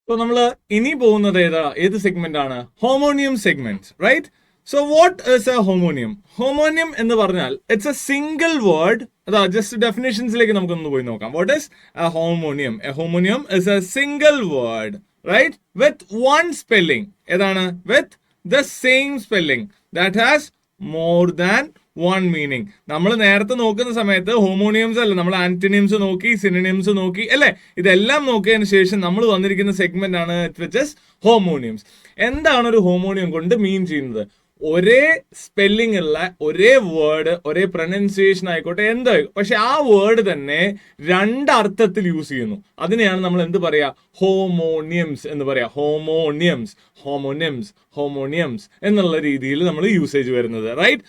So നമ്മൾ ഇനി പോകുന്നത് ഏത് സെഗ്മെന്റ് ആണ്? Homonym segment, right? So what is a homonym? Homonym എന്ന് പറഞ്ഞാൽ ഇറ്റ്സ് എ സിംഗിൾ വേർഡ്. അതാ ജസ്റ്റ് ഡെഫിനേഷൻസിലേക്ക് നമുക്കൊന്ന് പോയി നോക്കാം. What is a homonym? A homonym is a single word, right, with one spelling. ഏതാണ്? With the same spelling that has more than one meaning. നമ്മൾ നേരത്തെ നോക്കുന്ന സമയത്ത് ഹോമോണിയംസ് അല്ല, നമ്മൾ ആന്റണിയംസ് നോക്കി, സിനോണിയംസ് നോക്കി, അല്ലേ? ഇതെല്ലാം നോക്കിയതിന് ശേഷം നമ്മൾ വന്നിരിക്കുന്ന സെഗ്മെന്റ് ആണ് വിച്ച് ഇസ് ഹോമോണിയംസ്. എന്താണ് ഒരു ഹോമോണിയം കൊണ്ട് മീൻ ചെയ്യുന്നത്? ഒരേ സ്പെല്ലിംഗ് ഉള്ള ഒരേ വേർഡ്, ഒരേ പ്രൊനൗൺസിയേഷൻ ആയിക്കോട്ടെ, എന്തായി, പക്ഷെ ആ വേർഡ് തന്നെ രണ്ടർത്ഥത്തിൽ യൂസ് ചെയ്യുന്നു. അതിനെയാണ് നമ്മൾ എന്ത് പറയാ? ഹോമോണിയംസ് എന്ന് പറയാ. ഹോമോണിയംസ്, ഹോമോണിയംസ്, ഹോമോണിയംസ് എന്നുള്ള രീതിയിൽ നമ്മൾ യൂസേജ് വരുന്നത്, റൈറ്റ്?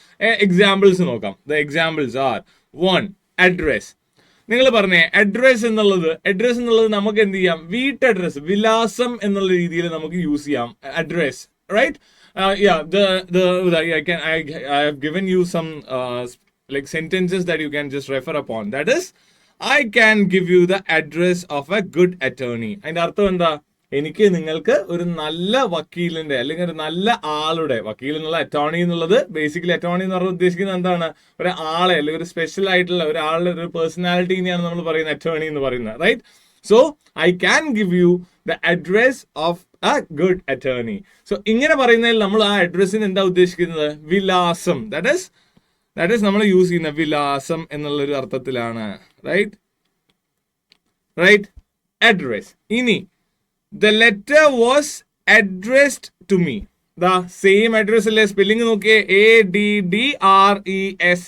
എക്സാമ്പിൾസ് നോക്കാം. The examples R: 1. അഡ്രസ്. നിങ്ങൾ പറഞ്ഞേ അഡ്രസ് എന്നുള്ളത് നമുക്ക് എന്ത് ചെയ്യാം? വീട്ട് അഡ്രസ്, വിലാസം എന്നുള്ള രീതിയിൽ നമുക്ക് യൂസ് ചെയ്യാം address, right? I have given you some like sentences that you can just refer upon. That is, I can give you the address of a good attorney. അതിന്റെ അർത്ഥം എന്താ? എനിക്ക് നിങ്ങൾക്ക് ഒരു നല്ല വക്കീലിന്റെ അല്ലെങ്കിൽ ഒരു നല്ല ആളുടെ, വക്കീൽ എന്നുള്ള അറ്റോർണി എന്നുള്ളത് ബേസിക്കലി അറ്റോർണി എന്ന് പറഞ്ഞാൽ ഉദ്ദേശിക്കുന്നത് എന്താണ്? ഒരു ആളെ അല്ലെങ്കിൽ ഒരു സ്പെഷ്യൽ ആയിട്ടുള്ള ഒരാളുടെ ഒരു പേഴ്സണാലിറ്റിനെയാണ് നമ്മൾ പറയുന്നത് അറ്റോർണി എന്ന് പറയുന്നത്, right? So I can give you the address of a good attorney. So ഇങ്ങനെ പറയുന്നതിൽ നമ്മൾ ആ അഡ്രസ്സിന് എന്താ ഉദ്ദേശിക്കുന്നത്? വിലാസം. That is നമ്മൾ യൂസ് ചെയ്യുന്ന വിലാസം എന്നുള്ളൊരു അർത്ഥത്തിലാണ്, റൈറ്റ്? അഡ്രസ്. ഇനി the letter was addressed to me. ദാ സെയിം അഡ്രസ് അല്ലേ? സ്പെല്ലിംഗ് നോക്കിയേ, ADDRESS.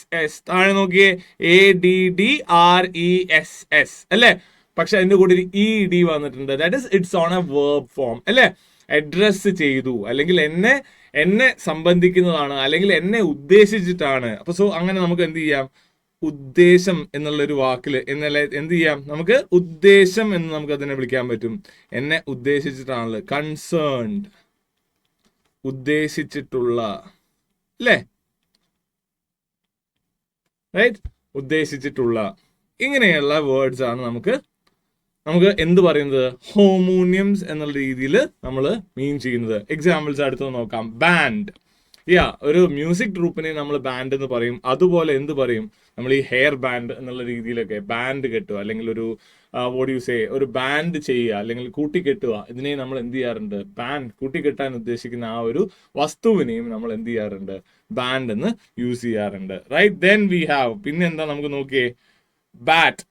താഴെ നോക്കിയേ, ADDRESS അല്ലേ? പക്ഷെ അതിന്റെ കൂടെ ഒരു ED വന്നിട്ടുണ്ട്. That is it's on A verb form, അല്ലേ? അഡ്രസ് ചെയ്തു, അല്ലെങ്കിൽ എന്നെ സംബന്ധിക്കുന്നതാണ്, അല്ലെങ്കിൽ എന്നെ ഉദ്ദേശിച്ചിട്ടാണ്. അപ്പൊ സോ അങ്ങനെ നമുക്ക് എന്ത് ചെയ്യാം? ഉദ്ദേശം എന്നുള്ളൊരു വാക്കില് എന്ത് ചെയ്യാം? നമുക്ക് ഉദ്ദേശം എന്ന് നമുക്ക് അതിനെ വിളിക്കാൻ പറ്റും. എന്നെ ഉദ്ദേശിച്ചിട്ടാണല്ലോ, കൺസേൺഡ്, ഉദ്ദേശിച്ചിട്ടുള്ള, അല്ലേ? റൈറ്റ്? ഉദ്ദേശിച്ചിട്ടുള്ള. ഇങ്ങനെയുള്ള വേർഡ്സ് ആണ് നമുക്ക് എന്ത് പറയുന്നത്? ഹോമോണിയംസ് എന്നുള്ള രീതിയിൽ നമ്മൾ മീൻ ചെയ്യുന്നത്. എക്സാമ്പിൾസ് അടുത്ത് നോക്കാം. ബാൻഡ്. ഒരു മ്യൂസിക് ട്രൂപ്പിനെ നമ്മൾ ബാൻഡ് എന്ന് പറയും. അതുപോലെ എന്ത് പറയും? നമ്മൾ ഈ ഹെയർ ബാൻഡ് എന്നുള്ള രീതിയിലൊക്കെ ബാൻഡ് കെട്ടുക, അല്ലെങ്കിൽ ഒരു ഒരു ബാൻഡ് ചെയ്യുക, അല്ലെങ്കിൽ കൂട്ടിക്കെട്ടുക, ഇതിനെ നമ്മൾ എന്ത് ചെയ്യാറുണ്ട്? ബാൻഡ്, കൂട്ടിക്കെട്ടാൻ ഉദ്ദേശിക്കുന്ന ആ ഒരു വസ്തുവിനെയും നമ്മൾ എന്ത് ചെയ്യാറുണ്ട്? ബാൻഡ് എന്ന് യൂസ് ചെയ്യാറുണ്ട്, റൈറ്റ്? ദെൻ വി ഹാവ്, പിന്നെ എന്താ നമുക്ക് നോക്കിയേ, ബാറ്റ്.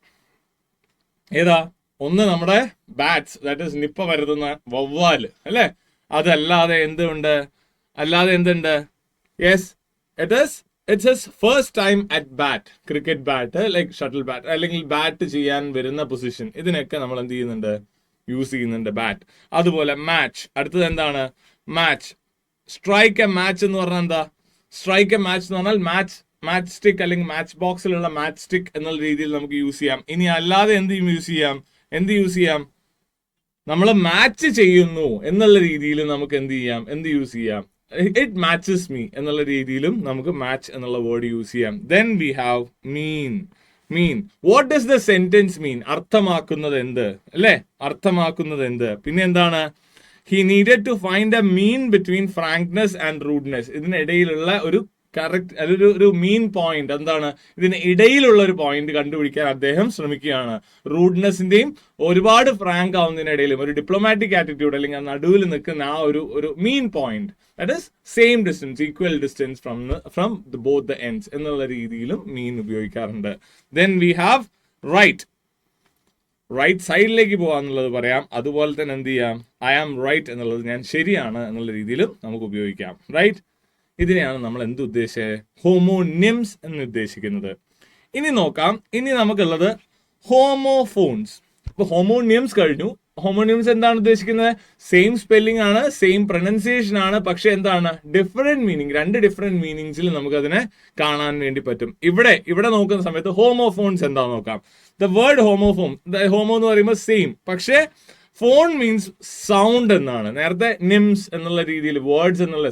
ഏതാ? ഒന്ന് നമ്മുടെ ബാറ്റ്സ്, ദാറ്റ് ഈസ് നിപ്പ വരുത്തുന്ന വവ്വാല്, അല്ലേ? അതല്ലാതെ എന്തുണ്ട്? എന്തുണ്ട്? Yes, it's his first time at bat. Cricket bat, like shuttle bat, അല്ലെങ്കിൽ ബാറ്റ് ചെയ്യാൻ വരുന്ന പൊസിഷൻ, ഇതിനൊക്കെ നമ്മൾ എന്ത് ചെയ്യുന്നുണ്ട്? യൂസ് ചെയ്യുന്നുണ്ട് ബാറ്റ്. അതുപോലെ മാച്ച്. അടുത്തത് എന്താണ്? മാച്ച്. സ്ട്രൈക്ക് എ മാച്ച് എന്ന് പറഞ്ഞാൽ എന്താ? സ്ട്രൈക്ക് എ മാച്ച് എന്ന് പറഞ്ഞാൽ മാച്ച് സ്റ്റിക്ക്, അല്ലെങ്കിൽ മാച്ച് ബോക്സിലുള്ള മാച്ച് സ്റ്റിക്ക് എന്നുള്ള രീതിയിൽ നമുക്ക് യൂസ് ചെയ്യാം. ഇനി അല്ലാതെ എന്ത് യൂസ് ചെയ്യാം? നമ്മൾ മാച്ച് ചെയ്യുന്നു എന്നുള്ള രീതിയിൽ നമുക്ക് എന്ത് യൂസ് ചെയ്യാം? ഇറ്റ് മാച്ചസ് മീ എന്നുള്ള രീതിയിലും നമുക്ക് മാച്ച് എന്നുള്ള വേർഡ് യൂസ് ചെയ്യാം. Then we have mean. What does the sentence mean? അർത്ഥമാക്കുന്നത് എന്ത്, അല്ലേ? അർത്ഥമാക്കുന്നത് എന്ത്? പിന്നെ എന്താണ്? He needed to find a mean between frankness and rudeness. ഇതിനിടയിലുള്ള ഒരു കറക്റ്റ്, ഒരു മീൻ പോയിന്റ് എന്താണ്? ഇതിന് ഇടയിലുള്ള ഒരു പോയിന്റ് കണ്ടുപിടിക്കാൻ അദ്ദേഹം ശ്രമിക്കുകയാണ്. റൂഡ്നെസിന്റെയും ഒരുപാട് ഫ്രാങ്ക് ആവുന്നതിനിടയിലും ഒരു ഡിപ്ലോമാറ്റിക് ആറ്റിറ്റ്യൂഡ്, അല്ലെങ്കിൽ നടുവിൽ നിൽക്കുന്ന ആ ഒരു mean point, that is same distance, equal distance from both the ends എന്നുള്ള രീതിയിലും മീൻ ഉപയോഗിക്കാറുണ്ട്. ദെൻ വി ഹാവ് റൈറ്റ് സൈഡിലേക്ക് പോകാന്നുള്ളത് പറയാം. അതുപോലെ തന്നെ എന്ത് ചെയ്യാം? ഐ ആം റൈറ്റ് എന്നുള്ളത് ഞാൻ ശരിയാണ് എന്നുള്ള രീതിയിലും നമുക്ക് ഉപയോഗിക്കാം, റൈറ്റ്? ഇതിനെയാണ് നമ്മൾ എന്ത് ഉദ്ദേശിച്ചത്? ഹോമോണിയംസ് എന്ന് ഉദ്ദേശിക്കുന്നത്. ഇനി നോക്കാം. ഇനി നമുക്കുള്ളത് ഹോമോഫോൺസ്. ഇപ്പൊ ഹോമോണിയംസ് കഴിഞ്ഞു. ഹോമോണിയംസ് എന്താണ് ഉദ്ദേശിക്കുന്നത്? സെയിം സ്പെല്ലിംഗ് ആണ്, സെയിം പ്രൊനൗൺസിയേഷൻ ആണ്, പക്ഷെ എന്താണ്? ഡിഫറെന്റ് മീനിങ്, രണ്ട് ഡിഫറെന്റ് മീനിങ്സിൽ നമുക്ക് അതിനെ കാണാൻ വേണ്ടി പറ്റും. ഇവിടെ നോക്കുന്ന സമയത്ത് ഹോമോഫോൺസ് എന്താന്ന് നോക്കാം. ദ വേർഡ് ഹോമോ എന്ന് പറയുമ്പോൾ സെയിം, പക്ഷേ ഫോൺ മീൻസ് സൗണ്ട് എന്നാണ്. നേരത്തെ നിംസ് എന്നുള്ള രീതിയിൽ വേർഡ്സ് എന്നുള്ള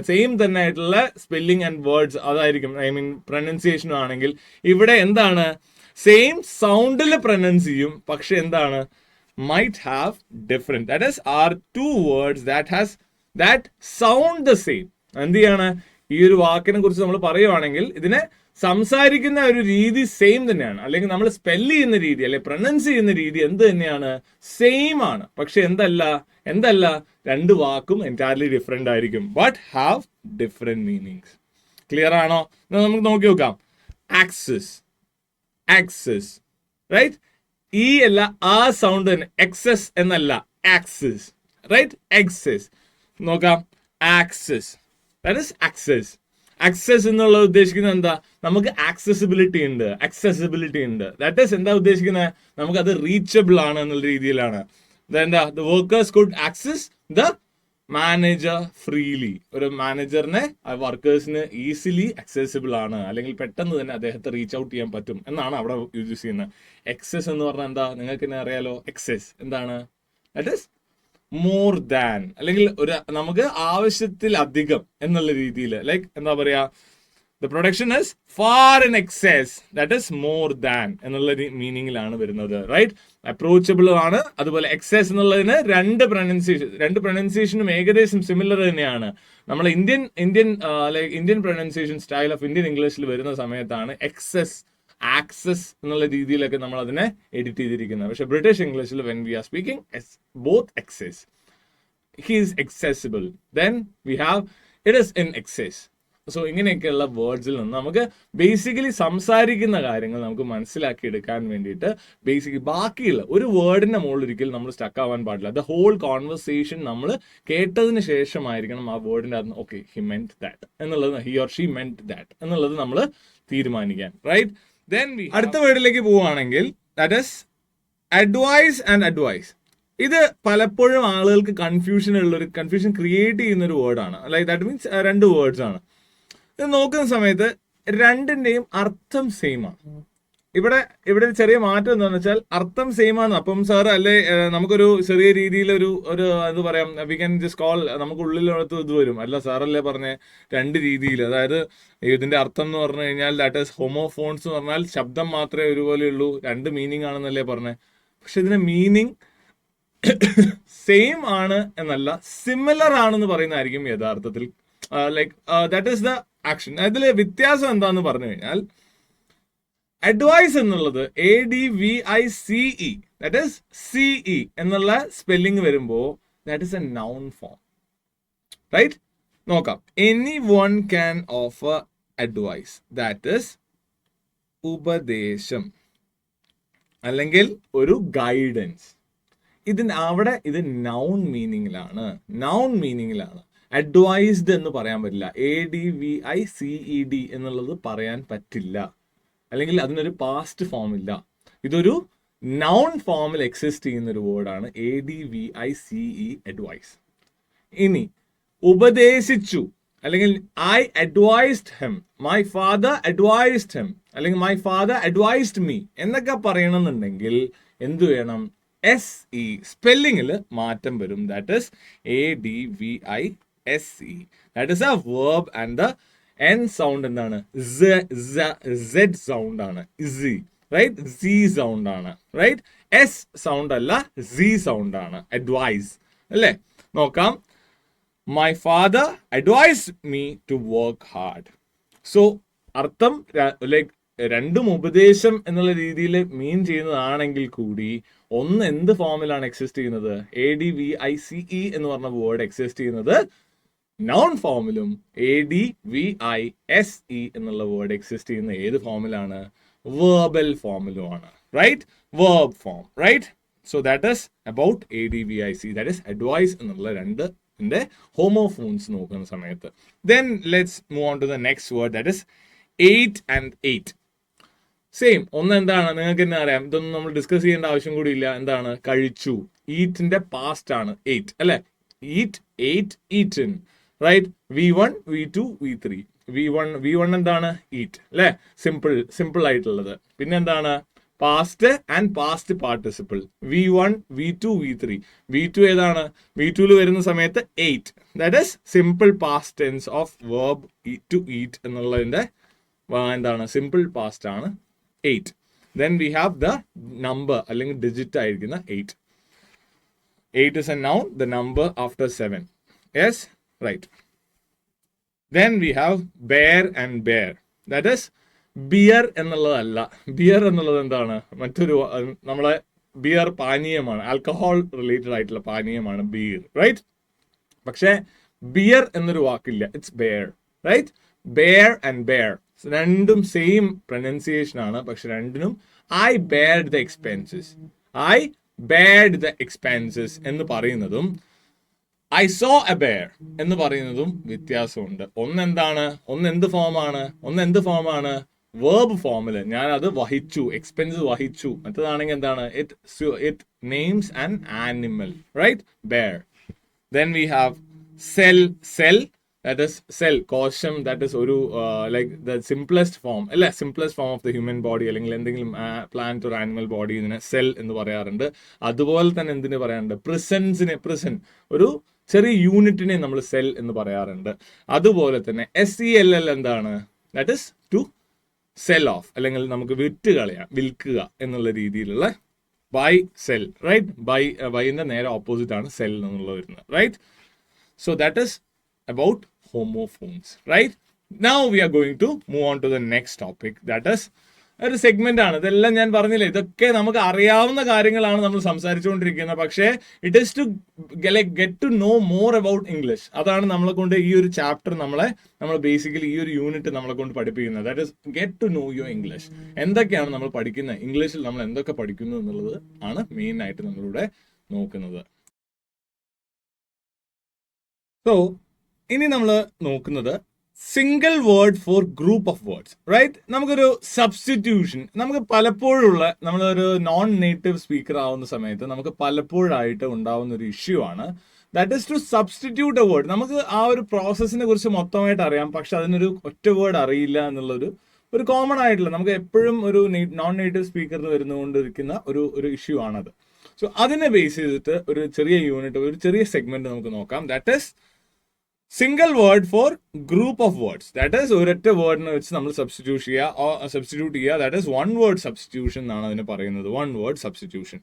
സെയിം തന്നെ ആയിട്ടുള്ള സ്പെല്ലിംഗ് ആൻഡ് വേർഡ്സ് അതായിരിക്കും, പ്രൊനൗൺസിയേഷനും ആണെങ്കിൽ ഇവിടെ എന്താണ്? സെയിം സൗണ്ടിൽ പ്രൊനൗൺസ് ചെയ്യും, പക്ഷെ എന്താണ്? might have different. That is, are two words that sound the same. എന്ത് ചെയ്യാണ്? ഈ ഒരു വാക്കിനെ കുറിച്ച് നമ്മൾ പറയുവാണെങ്കിൽ ഇതിനെ സംസാരിക്കുന്ന ഒരു രീതി സെയിം തന്നെയാണ്, അല്ലെങ്കിൽ നമ്മൾ സ്പെല്ല് ചെയ്യുന്ന രീതി അല്ലെങ്കിൽ പ്രൊനൗൺസ് ചെയ്യുന്ന രീതി എന്ത് തന്നെയാണ്? സെയിം ആണ്. പക്ഷെ എന്തല്ല രണ്ട് വാക്കും എൻറ്റയർലി ഡിഫറെന്റ് ആയിരിക്കും, but have different meanings. Clear ആണോ? നമുക്ക് നോക്കി നോക്കാം. Access, right? ഈ അല്ല ആ സൗണ്ട് തന്നെ, എക്സസ് എന്നല്ല, ആക്സസ്, റൈറ്റ്? എക്സസ്. നോക്കാം, access, that is access. Access എന്നുള്ളത് ഉദ്ദേശിക്കുന്നത് എന്താ? നമുക്ക് ആക്സസിബിലിറ്റി ഉണ്ട്. ദാറ്റ് ഈസ് എന്താ ഉദ്ദേശിക്കുന്നത്? നമുക്ക് അത് റീച്ചബിൾ ആണ് എന്നുള്ള രീതിയിലാണ്. എന്താ? The workers could access the manager freely. ഒരു മാനേജറിനെ വർക്കേഴ്സിന് ഈസിലി അക്സസിബിൾ ആണ്, അല്ലെങ്കിൽ പെട്ടെന്ന് തന്നെ അദ്ദേഹത്തെ റീച്ച് ഔട്ട് ചെയ്യാൻ പറ്റും എന്നാണ് അവിടെ യൂസ് ചെയ്യുന്നത്. എക്സസ് എന്ന് പറഞ്ഞാൽ എന്താ? നിങ്ങൾക്ക് തന്നെ അറിയാലോ. എക്സസ് എന്താണ്? ദാറ്റ് ഈസ് മോർ ദാൻ, അല്ലെങ്കിൽ നമുക്ക് ആവശ്യത്തിലധികം എന്നുള്ള രീതിയിൽ, ലൈക്ക് എന്താ പറയാ, the production is far in excess, that is more than എന്നുള്ള മീനിങ്ങിലാണ് വരുന്നത്, റൈറ്റ്? അപ്രോച്ചബിൾ ആണ്. അതുപോലെ എക്സസ് എന്നുള്ളതിന് രണ്ട് പ്രൊനൗൺസിയേഷനും ഏകദേശം സിമിലർ തന്നെയാണ്. നമ്മൾ Indian pronunciation style of Indian ഇംഗ്ലീഷിൽ വരുന്ന സമയത്താണ് എക്സസ്, ആക്സസ് എന്നുള്ള രീതിയിലൊക്കെ നമ്മൾ അതിനെ എഡിറ്റ് ചെയ്തിരിക്കുന്നത്. പക്ഷെ ബ്രിട്ടീഷ് ഇംഗ്ലീഷിൽ when we are speaking both access, he is accessible, then we have it is in access. So ഇങ്ങനെയൊക്കെയുള്ള വേർഡ്സിൽ നിന്ന് നമുക്ക് ബേസിക്കലി സംസാരിക്കുന്ന കാര്യങ്ങൾ നമുക്ക് മനസ്സിലാക്കി എടുക്കാൻ വേണ്ടിയിട്ട് ബാക്കിയുള്ള ഒരു വേർഡിന്റെ മുകളിൽ ഒരിക്കലും നമ്മൾ സ്റ്റക്ക് ആവാൻ പാടില്ല. ദ ഹോൾ കോൺവെർസേഷൻ നമ്മൾ കേട്ടതിന് ശേഷമായിരിക്കണം ആ വേർഡിന്റെ അകത്ത് ഓക്കെ ഹി മെന്റ് ദാറ്റ് എന്നുള്ളത്, he or she meant that എന്നുള്ളത് നമ്മൾ തീരുമാനിക്കാൻ, റൈറ്റ്? ദെൻ അടുത്ത വേർഡിലേക്ക് പോവുകയാണെങ്കിൽ that is advice and advise. ഇത് പലപ്പോഴും ആളുകൾക്ക് കൺഫ്യൂഷൻ ക്രിയേറ്റ് ചെയ്യുന്ന ഒരു വേർഡാണ്. ലൈക്ക് ദാറ്റ് മീൻസ് രണ്ട് വേർഡ്സ് ആണ്. ഇത് നോക്കുന്ന സമയത്ത് രണ്ടിന്റെയും അർത്ഥം സെയിം ആണ്. ഇവിടെ ചെറിയ മാറ്റം എന്താണെന്ന് വെച്ചാൽ അർത്ഥം സെയിം ആണ്. അപ്പം സാർ അല്ലെ നമുക്കൊരു ചെറിയ രീതിയിൽ ഒരു എന്താ പറയാം, വി ക്യാൻ ജസ്റ്റ് കോൾ, നമുക്ക് ഉള്ളിലടുത്ത് ഇത് വരും, അല്ല സാറല്ലേ പറഞ്ഞ രണ്ട് രീതിയിൽ, അതായത് ഇതിന്റെ അർത്ഥം എന്ന് പറഞ്ഞു കഴിഞ്ഞാൽ ദാറ്റ് ഈസ് ഹോമോഫോൺസ് എന്ന് പറഞ്ഞാൽ ശബ്ദം മാത്രമേ ഒരുപോലെ ഉള്ളൂ, രണ്ട് മീനിങ് ആണെന്നല്ലേ പറഞ്ഞേ. പക്ഷെ ഇതിന്റെ മീനിങ് സെയിം ആണ് എന്നല്ല, സിമിലർ ആണെന്ന് പറയുന്നതായിരിക്കും യഥാർത്ഥത്തിൽ. Like that is the action. അതിലെ വ്യത്യാസം എന്താന്ന് പറഞ്ഞു കഴിഞ്ഞാൽ അഡ്വൈസ് എന്നുള്ളത് ADVICE, ദാറ്റ് ഈസ് CE എന്നുള്ള സ്പെല്ലിംഗ് വരുമ്പോ that is a noun form, right? നോക്കാം. Any one can offer advice, that is ഉപദേശം അല്ലെങ്കിൽ ഒരു ഗൈഡൻസ്. അവിടെ ഇത് നൗൺ മീനിങ്ങിലാണ്. അഡ്വൈസ്ഡ് എന്ന് പറയാൻ പറ്റില്ല. ADVICED എന്നുള്ളത് പറയാൻ പറ്റില്ല, അല്ലെങ്കിൽ അതിനൊരു പാസ്റ്റ് ഫോം ഇല്ല. ഇതൊരു നൗൺ ഫോമിൽ എക്സിസ്റ്റ് ചെയ്യുന്ന ഒരു വേർഡാണ് ADVICE, അഡ്വൈസ്. ഇനി ഉപദേശിച്ചു, അല്ലെങ്കിൽ I advised him, my father advised him, അല്ലെങ്കിൽ my father advised me എന്നൊക്കെ പറയണമെന്നുണ്ടെങ്കിൽ എന്ത് വേണം? SE, സ്പെല്ലിങ്ങിൽ മാറ്റം വരും. That is ADVISE. That is A verb and the N sound എന്താണ്? Z സൗണ്ട് ആണ്. റൈറ്റ്? Z സൗണ്ട് ആണ്, റൈറ്റ്? S സൗണ്ട് അല്ല, Z സൗണ്ട് ആണ്. അഡ്വൈസ് അല്ലേ? നോക്കാം. My father advised me to work hard. So അർത്ഥം ലൈക്ക് രണ്ടും ഉപദേശം എന്നുള്ള രീതിയിൽ മീൻ ചെയ്യുന്നതാണെങ്കിൽ കൂടി ഒന്ന് എന്ത് ഫോമിലാണ് എക്സിസ്റ്റ് ചെയ്യുന്നത്? ADVICE എന്ന് പറഞ്ഞ വേർഡ് എക്സിസ്റ്റ് ചെയ്യുന്നത് നൗൺ ഫോമിലും ADVISE എന്നുള്ള വേർഡ് എക്സിസ്റ്റ് ചെയ്യുന്ന ഏത് ഫോമിലാണ്? വെർബൽ ഫോമിലുമാണ്, right? Verb form, right? So that is about ADVICE, that is advice എന്നുള്ള രണ്ടിന്റെ ഹോമോഫോൺസ് നോക്കുന്ന സമയത്ത്. Then let's move on to the next word, that is 8 and 8. Same. ഒന്ന് എന്താണ്? നിങ്ങൾക്ക് തന്നെ അറിയാം, ഇതൊന്നും നമ്മൾ ഡിസ്കസ് ചെയ്യേണ്ട ആവശ്യം കൂടി ഇല്ല. എന്താണ്? കഴിച്ചു. ഈറ്റിന്റെ പാസ്റ്റ് ആണ് 8, അല്ലെ? Eat, ate, eaten, right? V1, V2, V3. V1 എന്താണ്? ഈറ്റ്, അല്ലെ? സിമ്പിൾ ആയിട്ടുള്ളത്. പിന്നെ എന്താണ്? Past and past participle. V1, V2, V3. V2 ഏതാണ്? V2 വരുന്ന സമയത്ത് 8. That is simple past tense of verb to eat എന്നുള്ളതിന്റെ എന്താണ്? സിമ്പിൾ പാസ്റ്റ് ആണ് 8. Then we have the number അല്ലെങ്കിൽ ഡിജിറ്റ് ആയിരിക്കുന്ന 8. 8 is a noun, the number after 7. Yes, right. Then we have bear and bear. That is beer എന്നുള്ളതല്ല. Beer എന്നുള്ളത് എന്താണ്? മറ്റൊരു നമ്മളെ ബിയർ പാനീയമാണ്, ആൽക്കഹോൾ റിലേറ്റഡ് ആയിട്ടുള്ള പാനീയമാണ് ബിയർ, റൈറ്റ്? പക്ഷെ ബിയർ എന്നൊരു വാക്കില്ല, it's bear, right? Bear and bear രണ്ടും സെയിം പ്രൊനൗൺസിയേഷൻ ആണ്, പക്ഷെ രണ്ടിനും I bared the expenses, I bared the expenses എന്ന് പറയുന്നതും ഐ സോ എ ബെയർ എന്ന് പറയുന്നതും വ്യത്യാസമുണ്ട്. ഒന്ന് എന്ത് ഫോമാണ്? വേർബ് ഫോമില് ഞാൻ അത് വഹിച്ചു, എക്സ്പെൻസ് വഹിച്ചു. മറ്റേതാണെങ്കിൽ എന്താണ്? It names an animal, right? Bear. Then we have cell, that is cell, കോശം, that is ഒരു like the simplest form അല്ലെ, simplest form of the human body, അല്ലെങ്കിൽ എന്തെങ്കിലും പ്ലാന്റ് or ആനിമൽ ബോഡി ഇതിനെ സെൽ എന്ന് പറയാറുണ്ട്. അതുപോലെ തന്നെ എന്തിനു പറയാറുണ്ട്? പ്രിസൺ, ഒരു ചെറിയ യൂണിറ്റിനെ നമ്മൾ സെൽ എന്ന് പറയാറുണ്ട്. അതുപോലെ തന്നെ SELL എന്താണ്? That is to sell off, അല്ലെങ്കിൽ നമുക്ക് വിൽക്കുക എന്നുള്ള രീതിയിലുള്ള ബൈ സെൽ, റൈറ്റ്? ബൈന്റെ നേരെ ഓപ്പോസിറ്റ് ആണ് സെൽ എന്നുള്ളത് വരുന്നത്, right? So that is about homophones, right? Now we are going to move on to the next topic, that is ഒരു സെഗ്മെന്റ് ആണ്. ഇതെല്ലാം ഞാൻ പറഞ്ഞില്ലേ, ഇതൊക്കെ നമുക്ക് അറിയാവുന്ന കാര്യങ്ങളാണ് നമ്മൾ സംസാരിച്ചുകൊണ്ടിരിക്കുന്നത്. പക്ഷേ it is to get to know more about English. അതാണ് നമ്മളെ കൊണ്ട് ഈ ഒരു ചാപ്റ്റർ നമ്മൾ ബേസിക്കലി ഈ ഒരു യൂണിറ്റ് നമ്മളെ കൊണ്ട് പഠിപ്പിക്കുന്നത്. That is get to know your English. എന്തൊക്കെയാണ് നമ്മൾ പഠിക്കുന്നത്, ഇംഗ്ലീഷിൽ നമ്മൾ എന്തൊക്കെ പഠിക്കുന്നു എന്നുള്ളത് ആണ് മെയിൻ ആയിട്ട് നമ്മളിവിടെ നോക്കുന്നത്. സോ ഇനി നമ്മൾ നോക്കുന്നത് single word for group of words, right? നമുക്കൊരു സബ്സ്റ്റിറ്റ്യൂഷൻ, നമുക്ക് പലപ്പോഴുള്ള നമ്മളൊരു നോൺ നേറ്റീവ് സ്പീക്കർ ആവുന്ന സമയത്ത് നമുക്ക് പലപ്പോഴായിട്ട് ഉണ്ടാവുന്ന ഒരു ഇഷ്യൂ ആണ്. That is to substitute a word. നമുക്ക് ആ ഒരു പ്രോസസ്സിനെ കുറിച്ച് മൊത്തമായിട്ട് അറിയാം, പക്ഷെ അതിനൊരു ഒറ്റ വേർഡ് അറിയില്ല എന്നുള്ളൊരു കോമൺ ആയിട്ടുള്ള, നമുക്ക് എപ്പോഴും ഒരു നോൺ നേറ്റീവ് സ്പീക്കറിന് വരുന്നുകൊണ്ടിരിക്കുന്ന ഒരു ഇഷ്യൂ ആണത്. സോ അതിനെ ബേസ് ചെയ്തിട്ട് ഒരു ചെറിയ യൂണിറ്റ്, ഒരു ചെറിയ സെഗ്മെന്റ് നമുക്ക് നോക്കാം. That is single word for group of words. That is ഒരൊറ്റ വേർഡിനെ വെച്ച് നമ്മൾ സബ്സ്റ്റിറ്റ്യൂട്ട് ചെയ്യുക. That is one word substitution എന്നാണ് അതിന് പറയുന്നത്, one word substitution.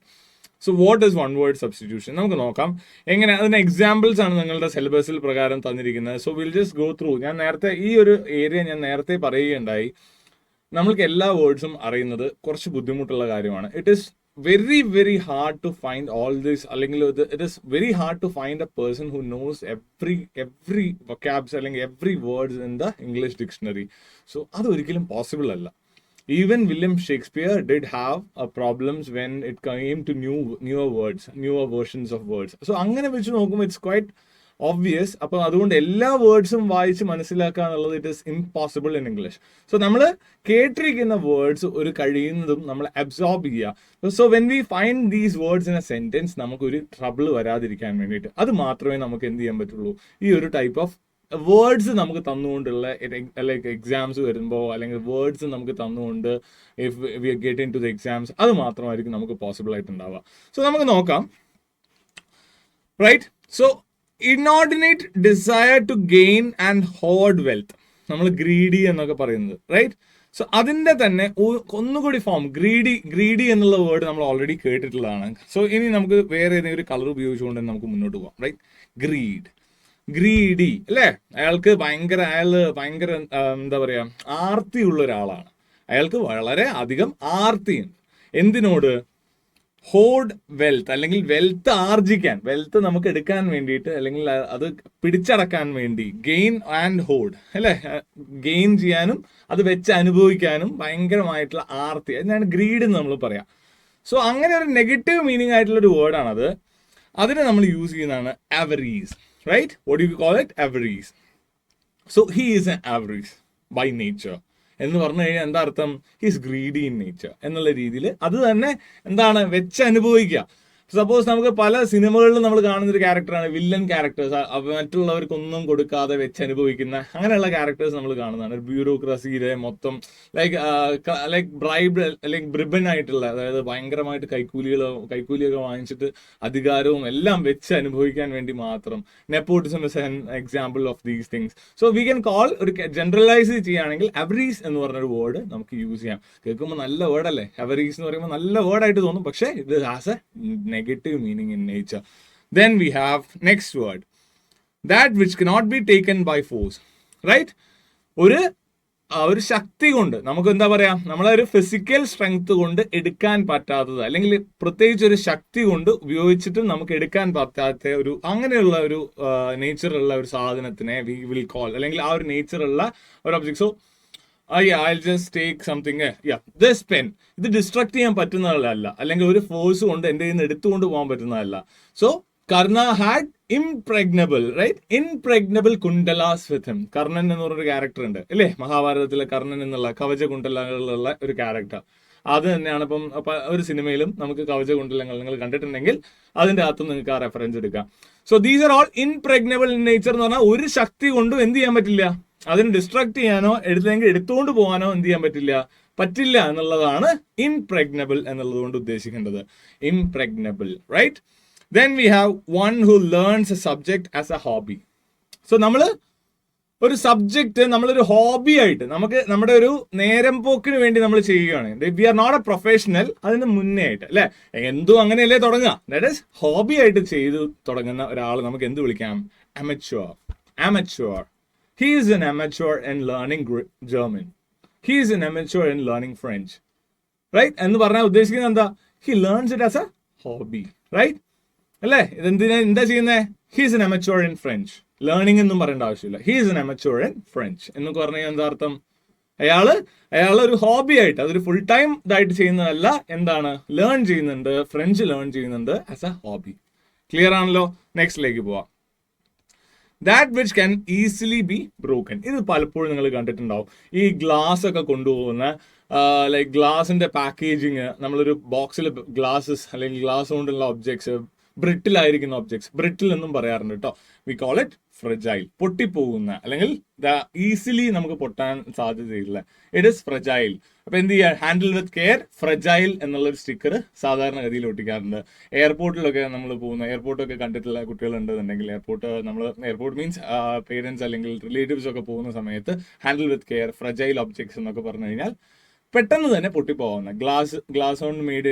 So what is one word substitution? നമുക്ക് നോക്കാം എങ്ങനെ. അതിന് എക്സാമ്പിൾസ് ആണ് നിങ്ങളുടെ സിലബസിൽ പ്രകാരം തന്നിരിക്കുന്നത്. So will just go through. ഞാൻ നേരത്തെ ഈ ഒരു ഏരിയ ഞാൻ നേരത്തെ പറയുകയുണ്ടായി, നമ്മൾക്ക് എല്ലാ വേർഡ്സും അറിയുന്നത് കുറച്ച് ബുദ്ധിമുട്ടുള്ള കാര്യമാണ്. It is very very hard to find all this, അല്ലെങ്കിൽ it is very hard to find a person who knows every vocabs അല്ലെങ്കിൽ every words in the English dictionary. So അത് ഒരിക്കലും പോസിബിൾ അല്ല. Even William Shakespeare did have problems when it came to newer versions of words. So അങ്ങനെ വെച്ച് നോക്കുമ്പോൾ it's quite obvious. അപ്പോൾ അതുകൊണ്ട് എല്ലാ വേർഡ്സും വായിച്ച് മനസ്സിലാക്കുക എന്നുള്ളത് it is impossible in English. So നമ്മൾ കേട്ടിരിക്കുന്ന വേർഡ്സ് ഒരു കഴിയുന്നതും നമ്മൾ അബ്സോർബ് ചെയ്യുക. So when we find these words in A sentence നമുക്കൊരു ട്രബിൾ വരാതിരിക്കാൻ വേണ്ടിയിട്ട് അത് മാത്രമേ നമുക്ക് എന്ത് ചെയ്യാൻ പറ്റുള്ളൂ. ഈ ഒരു ടൈപ്പ് ഓഫ് വേർഡ്സ് നമുക്ക് തന്നുകൊണ്ടുള്ള ലൈക്ക് എക്സാംസ് വരുമ്പോൾ, അല്ലെങ്കിൽ വേർഡ്സ് നമുക്ക് തന്നുകൊണ്ട് if we get into the exams, അത് മാത്രമായിരിക്കും നമുക്ക് പോസിബിൾ ആയിട്ടുണ്ടാവുക. സോ നമുക്ക് നോക്കാം, right? So inordinate desire to gain and hoard wealth, നമ്മൾ ഗ്രീഡി എന്നൊക്കെ പറയുന്നത്, റൈറ്റ്? സോ അതിൻ്റെ തന്നെ ഒന്നുകൂടി ഫോം ഗ്രീഡി എന്നുള്ള വേർഡ് നമ്മൾ ഓൾറെഡി കേട്ടിട്ടുള്ളതാണ്. സോ ഇനി നമുക്ക് വേറെ ഏതെങ്കിലും ഒരു കളർ ഉപയോഗിച്ചുകൊണ്ട് നമുക്ക് മുന്നോട്ട് പോകാം, റൈറ്റ്? ഗ്രീഡി അല്ലേ? അയാൾക്ക് ഭയങ്കര എന്താ പറയാ, ആർത്തിയുള്ള ഒരാളാണ്. അയാൾക്ക് വളരെ അധികം ആർത്തിയുണ്ട്. എന്തിനോട്? ഹോർഡ് വെൽത്ത്, അല്ലെങ്കിൽ വെൽത്ത് ആർജിക്കാൻ, വെൽത്ത് നമുക്ക് എടുക്കാൻ വേണ്ടിയിട്ട്, അല്ലെങ്കിൽ അത് പിടിച്ചടക്കാൻ വേണ്ടി. ഗെയിൻ ആൻഡ് ഹോൾഡ് അല്ലേ? ഗെയിൻ ചെയ്യാനും അത് വെച്ച് അനുഭവിക്കാനും ഭയങ്കരമായിട്ടുള്ള ആർത്തി, അതിനാണ് ഗ്രീഡ് എന്ന് നമ്മൾ പറയാം. സോ അങ്ങനെ ഒരു നെഗറ്റീവ് മീനിങ് ആയിട്ടുള്ള ഒരു വേർഡാണത്. അതിനെ നമ്മൾ യൂസ് ചെയ്യുന്നതാണ് avarice, right? What you call it? Avarice. So he is an avarice by nature എന്ന് പറഞ്ഞു കഴിഞ്ഞാൽ എന്താ അർത്ഥം? ഹിസ് ഗ്രീഡി ഇൻ നേച്ചർ എന്നുള്ള രീതിയിൽ അത് തന്നെ എന്താണ്, വെച്ച് അനുഭവിക്കുക. സപ്പോസ് നമുക്ക് പല സിനിമകളിലും നമ്മൾ കാണുന്ന ഒരു ക്യാരക്ടറാണ് വില്ലൻ ക്യാരക്ടേഴ്സ്, മറ്റുള്ളവർക്കൊന്നും കൊടുക്കാതെ വെച്ച് അനുഭവിക്കുന്ന അങ്ങനെയുള്ള ക്യാരക്ടേഴ്സ് നമ്മൾ കാണുന്നതാണ്. ഒരു ബ്യൂറോക്രസിയിലെ മൊത്തം ലൈക്ക് ബ്രൈബ് അല്ലെങ്കിൽ ബ്രിബൻ ആയിട്ടുള്ള, അതായത് ഭയങ്കരമായിട്ട് കൈക്കൂലിയൊക്കെ വാങ്ങിച്ചിട്ട് അധികാരവും എല്ലാം വെച്ച് അനുഭവിക്കാൻ വേണ്ടി മാത്രം. Nepotism is an example of these things. So we can call, ഒരു ജനറലൈസ് ചെയ്യുകയാണെങ്കിൽ അവറീസ് എന്ന് പറഞ്ഞൊരു വേർഡ് നമുക്ക് യൂസ് ചെയ്യാം. കേൾക്കുമ്പോൾ നല്ല വേർഡല്ലേ അവറീസ് എന്ന് പറയുമ്പോൾ, നല്ല വേർഡായിട്ട് തോന്നും, പക്ഷേ ഇത് has A negative meaning in nature. Then we have next word, that which cannot be taken by force, right? ഒരു ശക്തി കൊണ്ട് നമുക്ക് എന്താ പറയാ, നമ്മളൊരു ഫിസിക്കൽ സ്ട്രെങ്ത് കൊണ്ട് എടുക്കാൻ പറ്റാത്തത്, അല്ലെങ്കിൽ പ്രത്യേകിച്ച് ഒരു ശക്തി കൊണ്ട് ഉപയോഗിച്ചിട്ടും നമുക്ക് എടുക്കാൻ പറ്റാത്ത ഒരു അങ്ങനെയുള്ള ഒരു നേച്ചറുള്ള ഒരു സാധനത്തിനെ വി വിൽ കോൾ, അല്ലെങ്കിൽ ആ ഒരു നേച്ചറുള്ള ഒരു object. So I'll just take something, this pen. ഇത് ഡിസ്ട്രക്ട് ചെയ്യാൻ പറ്റുന്നതല്ല, അല്ലെങ്കിൽ ഒരു ഫോഴ്സ് കൊണ്ട് എൻ്റെ കയ്യിൽ നിന്ന് എടുത്തുകൊണ്ട് പോകാൻ പറ്റുന്നതല്ല. So Karna had impregnable, right? Impregnable kundalas with him. Karnan എന്ന് പറഞ്ഞൊരു ക്യാരക്ടർ ഉണ്ട് അല്ലേ മഹാഭാരതത്തിലെ, കർണൻ എന്നുള്ള കവച കുണ്ടലങ്ങളുള്ള ഒരു ക്യാരക്ടർ. അത് തന്നെയാണ് ഇപ്പം ഒരു സിനിമയിലും നമുക്ക് കവച കുണ്ടലങ്ങൾ നിങ്ങൾ കണ്ടിട്ടുണ്ടെങ്കിൽ അതിൻ്റെ അകത്തും നിങ്ങൾക്ക് ആ റെഫറൻസ് എടുക്കാം. So these are all impregnable in nature എന്ന് പറഞ്ഞാൽ ഒരു ശക്തി കൊണ്ടും എന്ത് ചെയ്യാൻ പറ്റില്ല, അതിന് ഡിസ്ട്രക്ട് ചെയ്യാനോ എടുത്തുകൊണ്ട് പോകാനോ എന്ത് ചെയ്യാൻ പറ്റില്ല എന്നുള്ളതാണ് ഇൻപ്രെഗ്നബിൾ എന്നുള്ളത് കൊണ്ട് ഉദ്ദേശിക്കേണ്ടത്. ഇൻപ്രെഗ്നബിൾ, right? Then we have one who learns a subject as a hobby. So നമ്മൾ ഒരു സബ്ജക്റ്റ് നമ്മളൊരു ഹോബി ആയിട്ട് നമ്മുടെ ഒരു നേരം പോക്കിന് വേണ്ടി നമ്മൾ ചെയ്യുകയാണ്. We are not a professional, അതിന് മുന്നേ ആയിട്ട് അല്ലെ, എന്തും അങ്ങനെയല്ലേ തുടങ്ങുക. ദാറ്റ് ഈസ് ഹോബി ആയിട്ട് ചെയ്തു തുടങ്ങുന്ന ഒരാൾ നമുക്ക് എന്ത് വിളിക്കാം? amateur. He is an amateur in learning German. He is an amateur in learning French. Right? എന്ന് പറഞ്ഞാൽ ഉദ്ദേശിക്കുന്നത് എന്താ? He learns it as a hobby. Right? അല്ലേ? എന്താ ചെയ്യുന്നത്? He is an amateur in French. Learning എന്നും പറയേണ്ട ആവശ്യമില്ല. He is an amateur in French എന്നൊക്കെ പറഞ്ഞാൽ എന്താ അർത്ഥം? അയാളൊരു ഹോബി ആയിട്ട്, അതൊരു ഫുൾ ടൈം ഇതായിട്ട് ചെയ്യുന്നതല്ല. എന്താണ്? ലേൺ ചെയ്യുന്നുണ്ട്, ഫ്രഞ്ച് ലേൺ ചെയ്യുന്നുണ്ട് ആസ് എ ഹോബി. ക്ലിയർ ആണല്ലോ? നെക്സ്റ്റിലേക്ക് പോവാം. That which can easily B broken. ഇത് പലപ്പോഴും നിങ്ങൾ കണ്ടിട്ടുണ്ടാവും. ഈ ഗ്ലാസ് ഒക്കെ കൊണ്ടുപോകുന്ന ലൈക്ക് ഗ്ലാസിന്റെ പാക്കേജിങ്, നമ്മളൊരു ബോക്സിൽ ഗ്ലാസസ് അല്ലെങ്കിൽ ഗ്ലാസ് കൊണ്ടുള്ള ഒബ്ജക്ട്സ്, ബ്രിട്ടിൽ ആയിരിക്കുന്ന ഒബ്ജക്ട്സ്, ബ്രിട്ടിൽ എന്നും പറയാറുണ്ട് കേട്ടോ. We call it fragile. പൊട്ടിപ്പോകുന്ന അല്ലെങ്കിൽ ഈസിലി നമുക്ക് പൊട്ടാൻ സാധ്യതയില്ല. It is fragile. അപ്പൊ എന്ത് ചെയ്യുക? ഹാൻഡിൽ വിത്ത് കെയർ ഫ്രജൈൽ എന്നുള്ളൊരു സ്റ്റിക്കർ സാധാരണഗതിയിൽ ഒട്ടിക്കാറുണ്ട്. എയർപോർട്ടിലൊക്കെ നമ്മൾ പോകുന്ന, എയർപോർട്ടൊക്കെ കണ്ടിട്ടുള്ള കുട്ടികളുണ്ടെന്നുണ്ടെങ്കിൽ, എയർപോർട്ട് മീൻസ് പേരൻസ് അല്ലെങ്കിൽ റിലേറ്റീവ്സ് ഒക്കെ പോകുന്ന സമയത്ത് handle with care fragile objects എന്നൊക്കെ പറഞ്ഞു കഴിഞ്ഞാൽ പെട്ടെന്ന് തന്നെ പൊട്ടിപ്പോകുന്ന, ഗ്ലാസ് കൊണ്ട് മെയ്ഡ്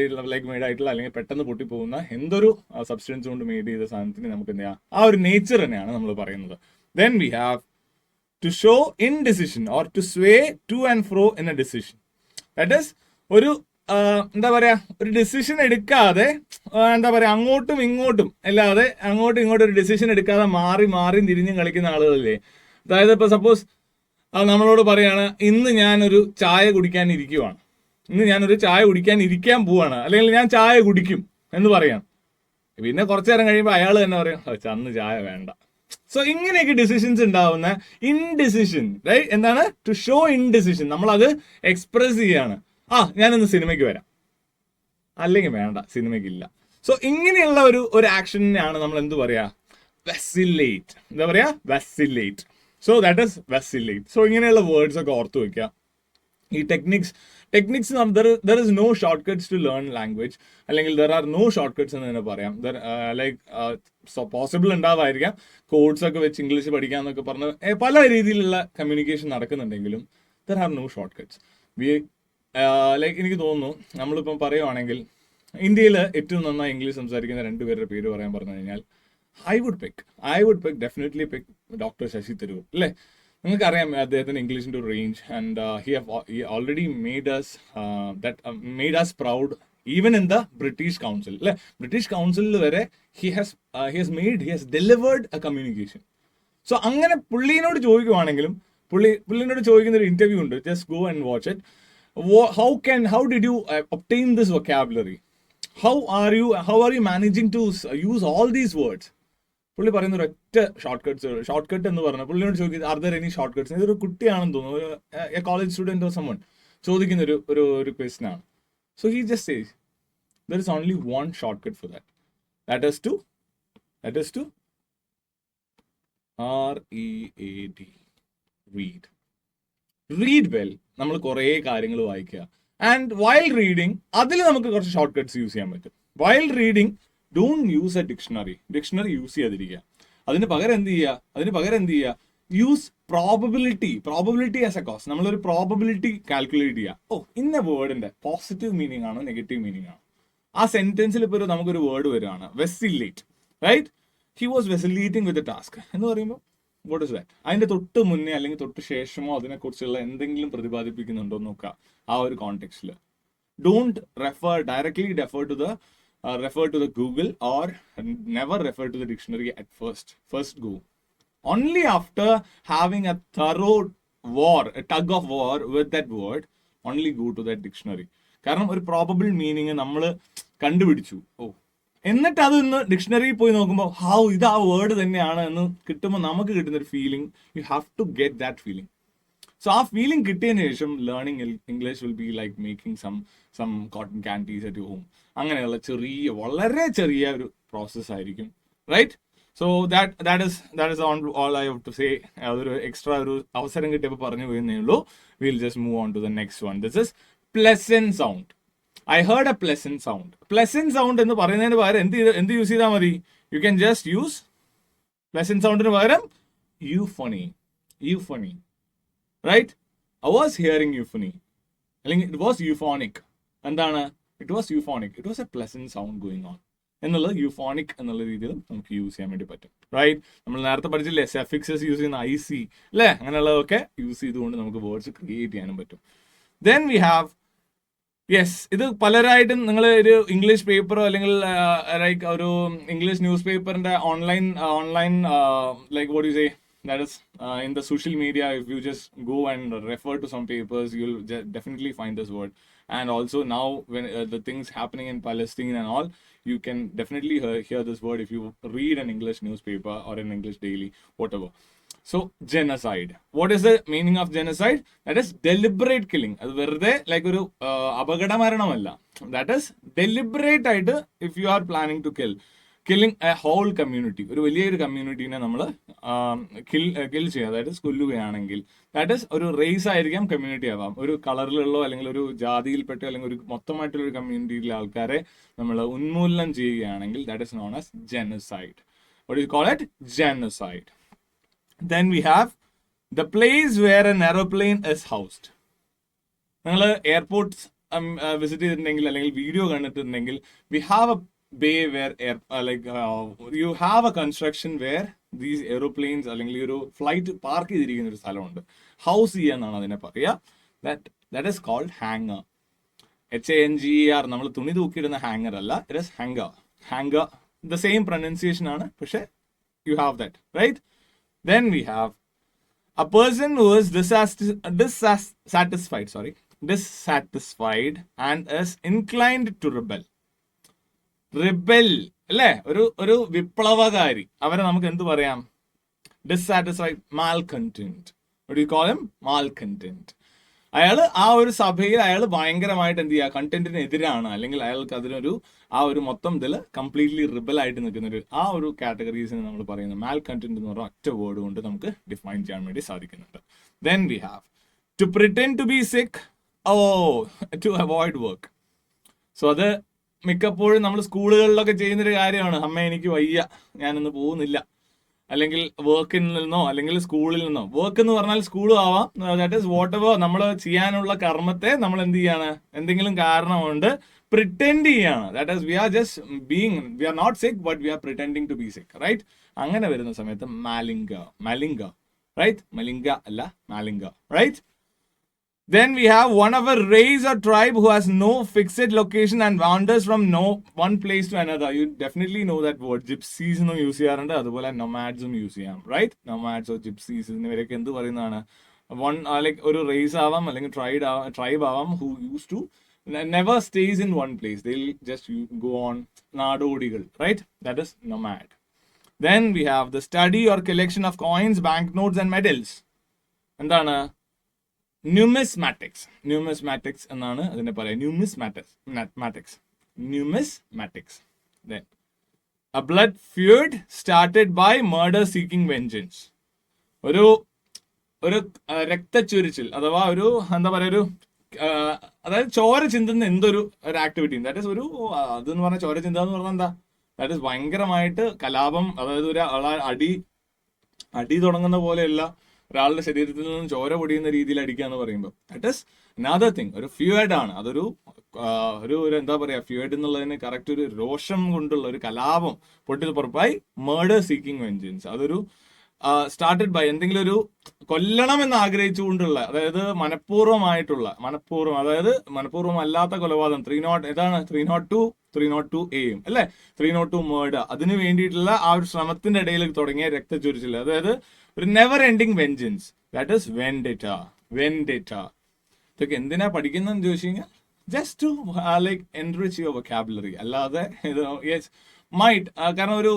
ആയിട്ടുള്ള അല്ലെങ്കിൽ പെട്ടെന്ന് പൊട്ടിപ്പോകുന്ന എന്തൊരു സബ്സ്റ്റൻസ് കൊണ്ട് മെയ്ഡ് ചെയ്ത സാധനത്തിന് നമുക്ക് എന്താ ആ ഒരു നേച്ചർ തന്നെയാണ് നമ്മൾ പറയുന്നത്. Then we have to show indecision or to sway to and fro in a decision. That is ഒരു എന്താ പറയാ, ഒരു ഡിസിഷൻ എടുക്കാതെ എന്താ പറയാ, അങ്ങോട്ടും ഇങ്ങോട്ടും അല്ലാതെ അങ്ങോട്ടും ഇങ്ങോട്ടും ഒരു ഡിസിഷൻ എടുക്കാതെ മാറി തിരിഞ്ഞും കളിക്കുന്ന ആളുകളില്ലേ. അതായത് ഇപ്പൊ സപ്പോസ് നമ്മളോട് പറയാണ്, ഇന്ന് ഞാനൊരു ചായ കുടിക്കാൻ ഇരിക്കാൻ പോവാണ്, അല്ലെങ്കിൽ ഞാൻ ചായ കുടിക്കും എന്ന് പറയാം. പിന്നെ കുറച്ചു നേരം കഴിയുമ്പോൾ അയാൾ തന്നെ പറയും, അന്ന് ചായ വേണ്ട. സോ ഇങ്ങനെയൊക്കെ ഡിസിഷൻസ് ഉണ്ടാവുന്ന ഇൻഡിസിഷൻ, റൈറ്റ്? എന്താണ്? To show indecision. നമ്മളത് എക്സ്പ്രസ് ചെയ്യാണ്. ഞാനിന്ന് സിനിമയ്ക്ക് വരാം, അല്ലെങ്കിൽ വേണ്ട, സിനിമയ്ക്കില്ല. സോ ഇങ്ങനെയുള്ള ഒരു ആക്ഷനാണ് നമ്മൾ എന്ത് പറയാ? വെസിലേറ്റ്. എന്താ പറയാ? Vacillate. So that is vacillate. So ഇങ്ങനെയുള്ള വേർഡ്സ് ഒക്കെ ഓർത്ത് വെക്കുക. ഈ techniques there is no shortcuts to learn language, അല്ലെങ്കിൽ there are no shortcuts എന്ന് തന്നെ പറയാം. പോസിബിൾ ഉണ്ടാവായിരിക്കാം കോഡ്സ് ഒക്കെ വെച്ച് ഇംഗ്ലീഷ് പഠിക്കാന്നൊക്കെ പറഞ്ഞ് പല രീതിയിലുള്ള കമ്മ്യൂണിക്കേഷൻ നടക്കുന്നുണ്ടെങ്കിലും there are no shortcuts. എനിക്ക് തോന്നുന്നു, നമ്മളിപ്പം പറയുവാണെങ്കിൽ ഇന്ത്യയിൽ ഏറ്റവും നന്നായി ഇംഗ്ലീഷ് സംസാരിക്കുന്ന രണ്ടുപേരുടെ പേര് പറയാൻ പറഞ്ഞു കഴിഞ്ഞാൽ I would definitely pick Dr. Shashi Tharoor. അല്ലേ? നിങ്ങൾക്കറിയാം അദ്ദേഹത്തിന് ഇംഗ്ലീഷിന്റെ ഒരു range, and he already made us proud even in the British Council. അല്ലേ? ബ്രിട്ടീഷ് കൗൺസിലിൽ വരെ he has delivered a communication. So അങ്ങനെ പുള്ളിനോട് ചോദിക്കുവാണെങ്കിലും, പുള്ളിനോട് ചോദിക്കുന്ന ഒരു ഇന്റർവ്യൂ ഉണ്ട്, just go and watch it. How did you obtain this vocabulary? How are you managing to use all these words? പുള്ളി പറയുന്ന ഒരു ഒറ്റ ഷോർട്ട് കട്ട് എന്ന് പറഞ്ഞാൽ പുള്ളിനോട് ചോദിക്കുന്നത്, are there any shortcuts? ഇതൊരു കുട്ടിയാണെന്ന് തോന്നുന്നു, a college student or someone ചോദിക്കുന്ന ഒരു ക്വസ്റ്റ്യൻ ആണ്. So he just says there is only one shortcut for that. That is to READ. Read well. നമ്മൾ കുറേ കാര്യങ്ങൾ വായിക്കുക. ആൻഡ് വൈൽ റീഡിങ് അതിൽ നമുക്ക് കുറച്ച് ഷോർട്ട് കട്ട്സ് യൂസ് ചെയ്യാൻ പറ്റും. While reading don't use a dictionary use ചെയ്യാതിരിക്കുക. അതിന് പകരം എന്ത് ചെയ്യുക? Use probability as a cause. നമ്മളൊരു പ്രോബബിലിറ്റി കാൽക്കുലേറ്റ് ചെയ്യുക. ഇന്ന വേർഡിന്റെ പോസിറ്റീവ് മീനിങ് ആണോ നെഗറ്റീവ് മീനിങ് ആണോ? ആ സെന്റൻസിൽ ഇപ്പോൾ നമുക്കൊരു വേർഡ് വരുവാണ്, vacillate. Right? He was vacillating with the task എന്ന് പറയുമ്പോൾ വാട്ട് ഇസ് ദാറ്റ്? അതിന്റെ തൊട്ട് മുന്നേ അല്ലെങ്കിൽ തൊട്ട് ശേഷമോ അതിനെക്കുറിച്ചുള്ള എന്തെങ്കിലും പ്രതിപാദിപ്പിക്കുന്നുണ്ടോ എന്ന് നോക്കുക ആ ഒരു കോണ്ടെക്സ്റ്റിൽ. Don't directly refer to the Google, or never refer to the dictionary at first. First go. Only after having a thorough a tug of war with that word, only go to that dictionary. കാരണം ഒരു probable meaning നമ്മൾ കണ്ടുപിടിച്ചു, എന്നിട്ട് അത് ഇന്ന് ഡിക്ഷണറിയിൽ പോയി നോക്കുമ്പോൾ ഇത് ആ വേർഡ് തന്നെയാണ് എന്ന് കിട്ടുമ്പോൾ നമുക്ക് കിട്ടുന്ന ഒരു feeling, you have to get that feeling. So ആ ഫീലിംഗ് കിട്ടിയതിന് ശേഷം learning English will be like making some cotton candies at home. അങ്ങനെയുള്ള വളരെ ചെറിയ ഒരു പ്രോസസ് ആയിരിക്കും, right? So that is all I have to say. അതൊരു എക്സ്ട്രാ ഒരു അവസരം കിട്ടിയപ്പോൾ പറഞ്ഞു പോയെന്നേ ഉള്ളൂ. Will just move on to the next one. This is pleasant sound. I heard a pleasant sound. Pleasant sound എന്ന് പറയുന്നതിന് പകരം എന്ത് യൂസ് ചെയ്താൽ മതി? You can just use pleasant സൗണ്ടിന് പകരം euphony. Right? I was hearing euphony. It was euphonic. എന്താണ്? It was euphonic. It was a pleasant sound going on. എന്നുള്ളത് യൂഫോണിക് എന്നുള്ള രീതിയിൽ നമുക്ക് യൂസ് ചെയ്യാൻ വേണ്ടി പറ്റും, റൈറ്റ്? നമ്മൾ നേരത്തെ പഠിച്ചില്ലേ സഫിക്സസ് യൂസ് ചെയ്യുന്ന IC അല്ലേ, അങ്ങനെയുള്ളതൊക്കെ യൂസ് ചെയ്തുകൊണ്ട് നമുക്ക് വേർഡ്സ് ക്രിയേറ്റ് ചെയ്യാനും പറ്റും. ദെൻ വി ഹാവ് ഇത് പലരായിട്ടും നിങ്ങൾ ഒരു ഇംഗ്ലീഷ് പേപ്പറോ അല്ലെങ്കിൽ ലൈക്ക് ഒരു ഇംഗ്ലീഷ് ന്യൂസ് പേപ്പറിന്റെ online like what you say, that is in the social media, if you just go and refer to some papers, you'll definitely find this word. And also now when the things happening in Palestine and all, you can definitely hear this word if you read an English newspaper or an English daily, whatever. So genocide, what is the meaning of genocide? That is deliberate killing. അത് വെറുതെ like ഒരു അപകട മരണമല്ല. That is deliberate ആയിട്ട് if you are planning to killing a whole community, ഒരു വലിയൊരു കമ്മ്യൂണിറ്റീനെ നമ്മൾ kill ചെയ്യുക, അതായത് കൊല്ലുകയാണെങ്കിൽ, ദാറ്റ് ഈസ് ഒരു റേസ് ആയിരിക്കാം, കമ്മ്യൂണിറ്റി ആവാം, ഒരു കളറിലുള്ളോ അല്ലെങ്കിൽ ഒരു ജാതിയിൽപ്പെട്ടോ അല്ലെങ്കിൽ ഒരു മൊത്തമായിട്ടുള്ള ഒരു കമ്മ്യൂണിറ്റിയിലെ ആൾക്കാരെ നമ്മൾ ഉന്മൂലനം ചെയ്യുകയാണെങ്കിൽ that is known as genocide. What you call it? Genocide. Then we have the place where an aeroplane is housed. നിങ്ങൾ എയർപോർട്ട്സ് വിസിറ്റ് ചെയ്തിട്ടുണ്ടെങ്കിൽ അല്ലെങ്കിൽ വീഡിയോ കണ്ടിട്ടുണ്ടെങ്കിൽ, we have a bay where you have a construction where these aeroplanes അല്ലെങ്കിൽ ഒരു flight park ചെയ്തിരിക്കുന്ന ഒരു സ്ഥലമുണ്ട്. House ചെയ്യാന്നാണ് അതിനെ പറയുക. that is called hanger. HANGER. നമ്മൾ തുണി തൂക്കിയിടുന്ന ഹാങ്ങർ അല്ല, it is hanger. The same pronunciation ആണ്, പക്ഷെ you have that, right? Then we have a person who is dissatisfied and is inclined to rebel. അല്ലേ? ഒരു വിപ്ലവകാരി, അവരെ നമുക്ക് എന്ത് പറയാം? Dissatisfied, malcontent. What do you call him? Malcontent. അയാള് ആ ഒരു സഭയിൽ അയാൾ ഭയങ്കരമായിട്ട് എന്ത് ചെയ്യുക, കണ്ടന്റിന് എതിരാണ്, അല്ലെങ്കിൽ അയാൾക്ക് അതിനൊരു ആ ഒരു മൊത്തം ഇതിൽ കംപ്ലീറ്റ്ലി റിബൽ ആയിട്ട് നിൽക്കുന്ന ആ ഒരു കാറ്റഗറീസിന് നമ്മൾ പറയുന്നത് malcontent എന്ന് പറഞ്ഞ ഒറ്റ വേർഡ് കൊണ്ട് നമുക്ക് ഡിഫൈൻ ചെയ്യാൻ വേണ്ടി സാധിക്കുന്നുണ്ട്. Then we have to pretend to be sick, to avoid work. So അത് മിക്കപ്പോഴും നമ്മൾ സ്കൂളുകളിലൊക്കെ ചെയ്യുന്നൊരു കാര്യമാണ്. അമ്മ എനിക്ക് വയ്യ, ഞാനിന്ന് പോകുന്നില്ല, അല്ലെങ്കിൽ വർക്കിൽ നിന്നോ അല്ലെങ്കിൽ സ്കൂളിൽ നിന്നോ. വർക്ക് എന്ന് പറഞ്ഞാൽ സ്കൂളും ആവാം. ദാറ്റ് ഈസ് വാട്ട് എവർ നമ്മൾ ചെയ്യാനുള്ള കർമ്മത്തെ നമ്മൾ എന്ത് ചെയ്യാണ്, എന്തെങ്കിലും കാരണം കൊണ്ട് പ്രിറ്റൻഡ് ചെയ്യാണ്. That is we are not sick but we are pretending to be sick, right? അങ്ങനെ വരുന്ന സമയത്ത് മാലിംഗ, റൈറ്റ്? മലിംഗ അല്ല, malinger, right? Then we have one of a race or tribe who has no fixed location and wanders from one place to another. You definitely know that word. Gypsies എന്നും use ചെയ്യാറുണ്ട്, അതുപോലെ nomadsഉം use ചെയ്യാം, right? nomads or gypsies എന്നിവരൊക്കെ എന്ത് പറയുന്നതാണ്? Like ഒരു raise ആവാം അല്ലെങ്കിൽ tribe ആവാം, who used to never stays in one place. They'll just go on. നാടോടികൾ, right? That is nomad. Then we have the study or collection of coins, banknotes and medals. എന്താണ്? Numismatics എന്നാണ് അതിനെ പറയുക. Numismatics. Then a blood feud started by murder seeking vengeance. ഒരു രക്തച്ചൊരിച്ചിൽ അഥവാ ഒരു എന്താ പറയുക, ഒരു അതായത് ചോര ചിന്തുന്ന എന്തൊരു ആക്ടിവിറ്റി. ദാറ്റ് ഈസ് അതെന്ന് പറഞ്ഞാൽ ചോര ചിന്ത എന്ന് പറഞ്ഞാൽ എന്താ? ദാറ്റ് ഈസ് ഭയങ്കരമായിട്ട് കലാപം, അതായത് ഒരു അടി തുടങ്ങുന്ന പോലെയല്ല, ഒരാളുടെ ശരീരത്തിൽ നിന്നും ചോര പൊടിയുന്ന രീതിയിൽ അടിക്കുക എന്ന് പറയുമ്പോൾ ദാറ്റ് ഇസ് അനദർ തിങ്. ഒരു ഫ്യൂയിഡ് ആണ്. അതൊരു ഒരു എന്താ പറയാ, ഫ്യൂയിഡ് എന്നുള്ളതിന് കറക്റ്റ് ഒരു രോഷം കൊണ്ടുള്ള ഒരു കലാപം പൊട്ടിപ്പുറപ്പായി മർഡർ സീക്കിംഗ് വെഞ്ചൻസ്. അതൊരു സ്റ്റാർട്ടഡ് ബൈ എന്തെങ്കിലും ഒരു കൊല്ലണം എന്ന് ആഗ്രഹിച്ചുകൊണ്ടുള്ള, അതായത് മനഃപൂർവ്വം, അതായത് മനഃപൂർവ്വം അല്ലാത്ത കൊലപാതകം. 302 എയും അല്ലെ, 302 മേർഡർ, അതിന് വേണ്ടിയിട്ടുള്ള ആ ഒരു ശ്രമത്തിന്റെ ഇടയിൽ തുടങ്ങിയ രക്തച്ചൊരിച്ചിൽ, അതായത് ഒരു never ending vengeance. That is vendetta. ഇതൊക്കെ എന്തിനാ പഠിക്കുന്നതെന്ന് ചോദിച്ചു കഴിഞ്ഞാൽ just to like enrich your vocabulary. അല്ലാതെ കാരണം ഒരു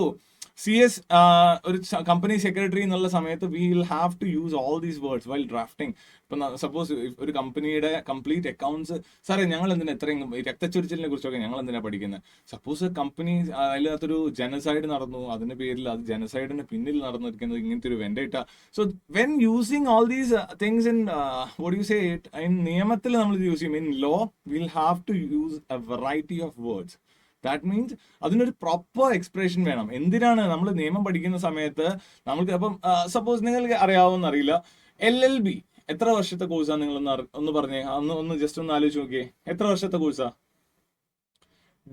CS ഒരു കമ്പനി സെക്രട്ടറി എന്നുള്ള സമയത്ത് we will have to use all these words while drafting. ഇപ്പം സപ്പോസ് ഒരു കമ്പനിയുടെ കംപ്ലീറ്റ് അക്കൗണ്ട്സ്, സാറേ ഞങ്ങൾ എന്തിനാ ഇത്രയും രക്തച്ചൊരിച്ചിലിനെ കുറിച്ചൊക്കെ ഞങ്ങൾ എന്തിനാ പഠിക്കുന്നത്? സപ്പോസ് കമ്പനി അതിനകത്തൊരു ജനസൈഡ് നടന്നു, അതിന്റെ പേരിൽ അത് ജനസൈഡിന് പിന്നിൽ നടന്നിരിക്കുന്നത് ഇങ്ങനത്തെ ഒരു vendetta. So when using all these things in what you say it, നിയമത്തിൽ നമ്മൾ യൂസ് ചെയ്യും. In law will have to use a variety of words. That means അതിനൊരു പ്രോപ്പർ എക്സ്പ്രഷൻ വേണം. എന്തിനാണ് നമ്മൾ നിയമം പഠിക്കുന്ന സമയത്ത് നമുക്ക് അപ്പം സപ്പോസ് നിങ്ങൾക്ക് അറിയാവുന്ന അറിയില്ല, LLB എത്ര വർഷത്തെ കോഴ്സാണ്? നിങ്ങൾ ഒന്ന് പറഞ്ഞേ, ഒന്ന് ജസ്റ്റ് ഒന്ന് ആലോചിച്ച് നോക്കിയേ, എത്ര വർഷത്തെ കോഴ്സാ?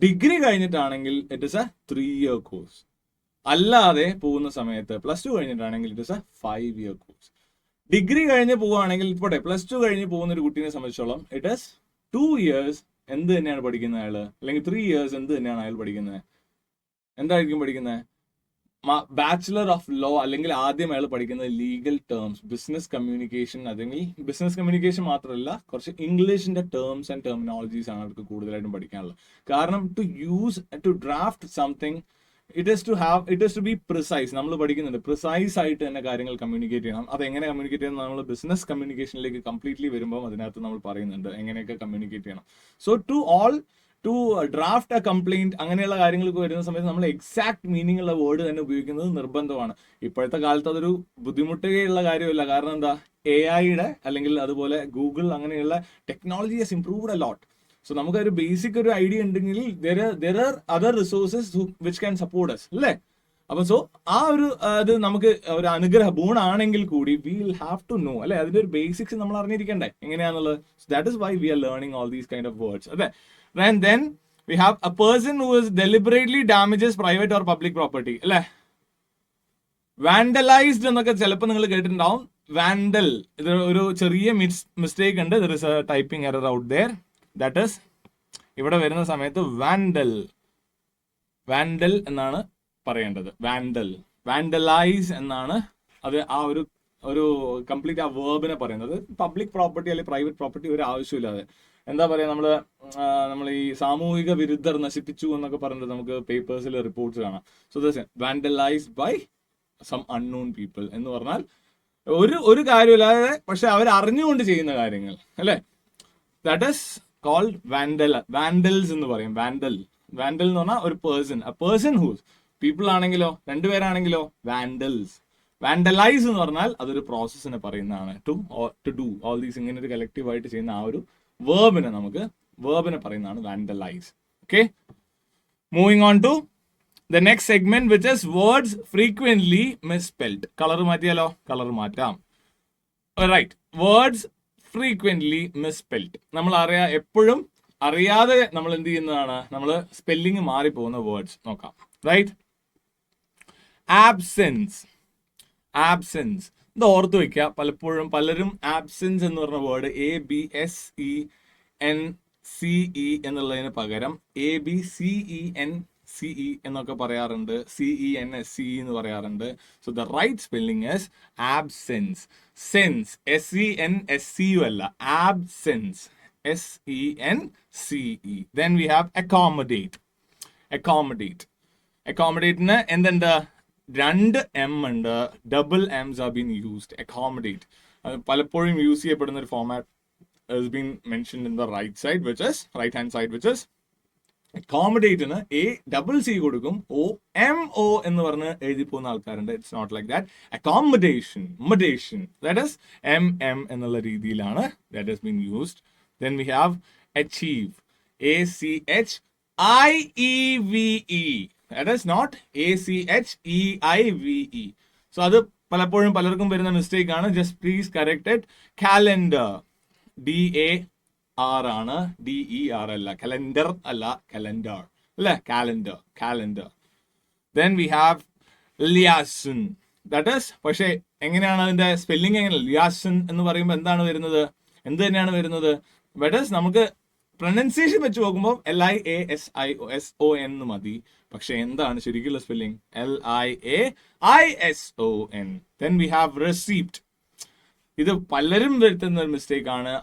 ഡിഗ്രി കഴിഞ്ഞിട്ടാണെങ്കിൽ it is a 3-year course. അല്ലാതെ പോകുന്ന സമയത്ത് +2 കഴിഞ്ഞിട്ടാണെങ്കിൽ it is a 5-year course. Degree കഴിഞ്ഞ് പോവുകയാണെങ്കിൽ ഇപ്പോട്ടെ +2 കഴിഞ്ഞ് പോകുന്ന ഒരു കുട്ടീനെ സംബന്ധിച്ചോളം ഇറ്റ് ഇസ് 2 years എന്ത് തന്നെയാണ് പഠിക്കുന്നത് അയാള്, അല്ലെങ്കിൽ 3 years എന്ത് തന്നെയാണ് അയാൾ പഠിക്കുന്നത്? എന്തായിരിക്കും പഠിക്കുന്നത്? ബാച്ചുലർ ഓഫ് ലോ, അല്ലെങ്കിൽ ആദ്യം അയാൾ പഠിക്കുന്നത് ലീഗൽ ടേംസ്, ബിസിനസ് കമ്മ്യൂണിക്കേഷൻ. അല്ലെങ്കിൽ ബിസിനസ് കമ്മ്യൂണിക്കേഷൻ മാത്രമല്ല, കുറച്ച് ഇംഗ്ലീഷിന്റെ ടേംസ് ആൻഡ് ടെർമിനോളജീസ് ആണ് അവർക്ക് കൂടുതലായിട്ടും പഠിക്കാനുള്ളത്. കാരണം to draft something it is to be precise. നമ്മൾ പഠിക്കുന്നുണ്ട് പ്രിസൈസ് ആയിട്ട് തന്നെ കാര്യങ്ങൾ കമ്മ്യൂണിക്കേറ്റ് ചെയ്യണം. അത് എങ്ങനെ കമ്മ്യൂണിക്കേറ്റ് ചെയ്യണം? നമ്മൾ ബിസിനസ് കമ്മ്യൂണിക്കേഷനിലേക്ക് കംപ്ലീറ്റ്ലി വരുമ്പോൾ അതിനകത്ത് നമ്മൾ പറയുന്നുണ്ട് എങ്ങനെയൊക്കെ കമ്മ്യൂണിക്കേറ്റ് ചെയ്യണം. So to draft a complaint, അങ്ങനെയുള്ള കാര്യങ്ങൾക്ക് വരുന്ന സമയത്ത് നമ്മൾ എക്സാക്ട് മീനിങ് ഉള്ള വേർഡ് തന്നെ ഉപയോഗിക്കുന്നത് നിർബന്ധമാണ്. ഇപ്പോഴത്തെ കാലത്ത് അതൊരു ബുദ്ധിമുട്ടുകയുള്ള കാര്യമല്ല. കാരണം എന്താ, AI അല്ലെങ്കിൽ അതുപോലെ ഗൂഗിൾ അങ്ങനെയുള്ള technology has improved a lot. So നമുക്ക് ഒരു ബേസിക് ഒരു ഐഡിയ ഉണ്ടെങ്കിൽ there are other resources which can support us അല്ലേ? അപ്പൊ സോ ആ ഒരു ഇത് നമുക്ക് ഒരു ബൂണാണെങ്കിൽ കൂടി we will have to know അല്ലെ, അതിന്റെ ഒരു ബേസിക്സ് നമ്മൾ അറിഞ്ഞിരിക്കണ്ടേ എങ്ങനെയാന്നുള്ളത്. That is why we are learning all these kind of words. അതെ. And then we have a person who is deliberately damages private or public property അല്ലെ. വാൻഡലൈസ്ഡ് എന്നൊക്കെ ചിലപ്പോൾ നിങ്ങൾ കേട്ടിട്ടുണ്ടാവും. വാൻഡൽ, ഇത് ഒരു ചെറിയ മിസ്റ്റേക്ക് ഉണ്ട്. there is a typing error out there. That is ഇവിടെ വരുന്ന സമയത്ത് വാൻഡൽ എന്നാണ് പറയേണ്ടത്. വാൻഡലൈസ് എന്നാണ് അത്. ആ ഒരു കംപ്ലീറ്റ് ആ വേർബിനെ പറയുന്നത്. പബ്ലിക് പ്രോപ്പർട്ടി അല്ലെങ്കിൽ പ്രൈവറ്റ് പ്രോപ്പർട്ടി ഒരു ആവശ്യമില്ലാതെ എന്താ പറയാ, നമ്മൾ ഈ സാമൂഹിക വിരുദ്ധർ നശിപ്പിച്ചു എന്നൊക്കെ പറഞ്ഞിട്ട് നമുക്ക് പേപ്പേഴ്സിൽ റിപ്പോർട്ട്സ് കാണാം. So this vandalised by some unknown people എന്ന് പറഞ്ഞാൽ ഒരു കാര്യമില്ലാതെ പക്ഷെ അവർ അറിഞ്ഞുകൊണ്ട് ചെയ്യുന്ന കാര്യങ്ങൾ അല്ലെ. ദാറ്റ് ഈസ് കോൾഡ് വാൻഡൽസ് എന്ന് പറയും. വാൻഡൽ എന്ന് പറഞ്ഞാൽ ഒരു പേഴ്സൺ ഹൂസ്. പീപ്പിൾ ആണെങ്കിലോ, രണ്ടുപേരാണെങ്കിലോ വാൻഡൽസ്. വാൻഡലൈസ് എന്ന് പറഞ്ഞാൽ അതൊരു പ്രോസസ്സിനെ പറയുന്നതാണ്. ടു ഡു ഓൾ ദീസ്, ഇങ്ങനെ ഒരു കളക്റ്റീവ് ആയിട്ട് ചെയ്യുന്ന ആ ഒരു വേർബിനെ പറയുന്നതാണ് vandalise. Okay, moving on to the next segment which is words frequently misspelled. Colour മാറ്റിയാലോ? കളർ മാറ്റാം. Right, words frequently misspelled. നമ്മൾ എപ്പോഴും അറിയാതെ നമ്മൾ എന്ത് ചെയ്യുന്നതാണ്, നമ്മൾ സ്പെല്ലിംഗ് മാറിപ്പോകുന്ന വേർഡ്സ് നോക്കാം. Right, absence. ഇത് ഓർത്ത് വെക്കുക. പലരും ആബ്സെൻസ് എന്ന് പറഞ്ഞ വേർഡ് ABSENCE എന്നുള്ളതിന് പകരം ABCENCE എന്നൊക്കെ പറയാറുണ്ട്. CENSE എന്ന് പറയാറുണ്ട്. So the right spelling is absence. Sense SENSCU അല്ല, absence SENCE. Then we have accommodate. Accommodateന് എന്തുണ്ട്? 2 M ഉണ്ട്. double M's are being used. Accommodate പലപ്പോഴും യൂസ് ചെയ്യപ്പെടുന്ന ഒരു format has been mentioned in the right hand side which is accommodateന് ACC കൊടുക്കും. OMO എന്ന് പറഞ്ഞ് എഴുതി പോകുന്ന ആൾക്കാരുണ്ട്. It's not like that. accommodation that is MM എന്നുള്ള രീതിയിലാണ് that has been used. Then we have achieve. ACHIEVE. That is not ACHEIVE. So അത് പലപ്പോഴും പലർക്കും വരുന്ന മിസ്റ്റേക്ക് ആണ്. Just please correct it. Calendar, DAR ആണ്, DER അല്ല. കലണ്ടർ അല്ല, കലണ്ടർ അല്ലേ, calendar. Then we have liaison. That is, പക്ഷേ എങ്ങനെയാണ് അതിന്റെ സ്പെല്ലിംഗ്? എങ്ങനെ liaison എന്ന് പറയുമ്പോൾ എന്താണ് വരുന്നത്? എന്ത് തന്നെയാണ് വരുന്നത്? That is, നമുക്ക് പ്രൊനൗൺസിയേഷൻ വെച്ച് നോക്കുമ്പോൾ LIASION എന്ന് മതി. പക്ഷെ എന്താണ് ശരിക്കുള്ള spelling? LIAISON. Then we have receipt. ഇത് പലരും വരുത്തുന്ന ഒരു മിസ്റ്റേക്ക് ആണ്.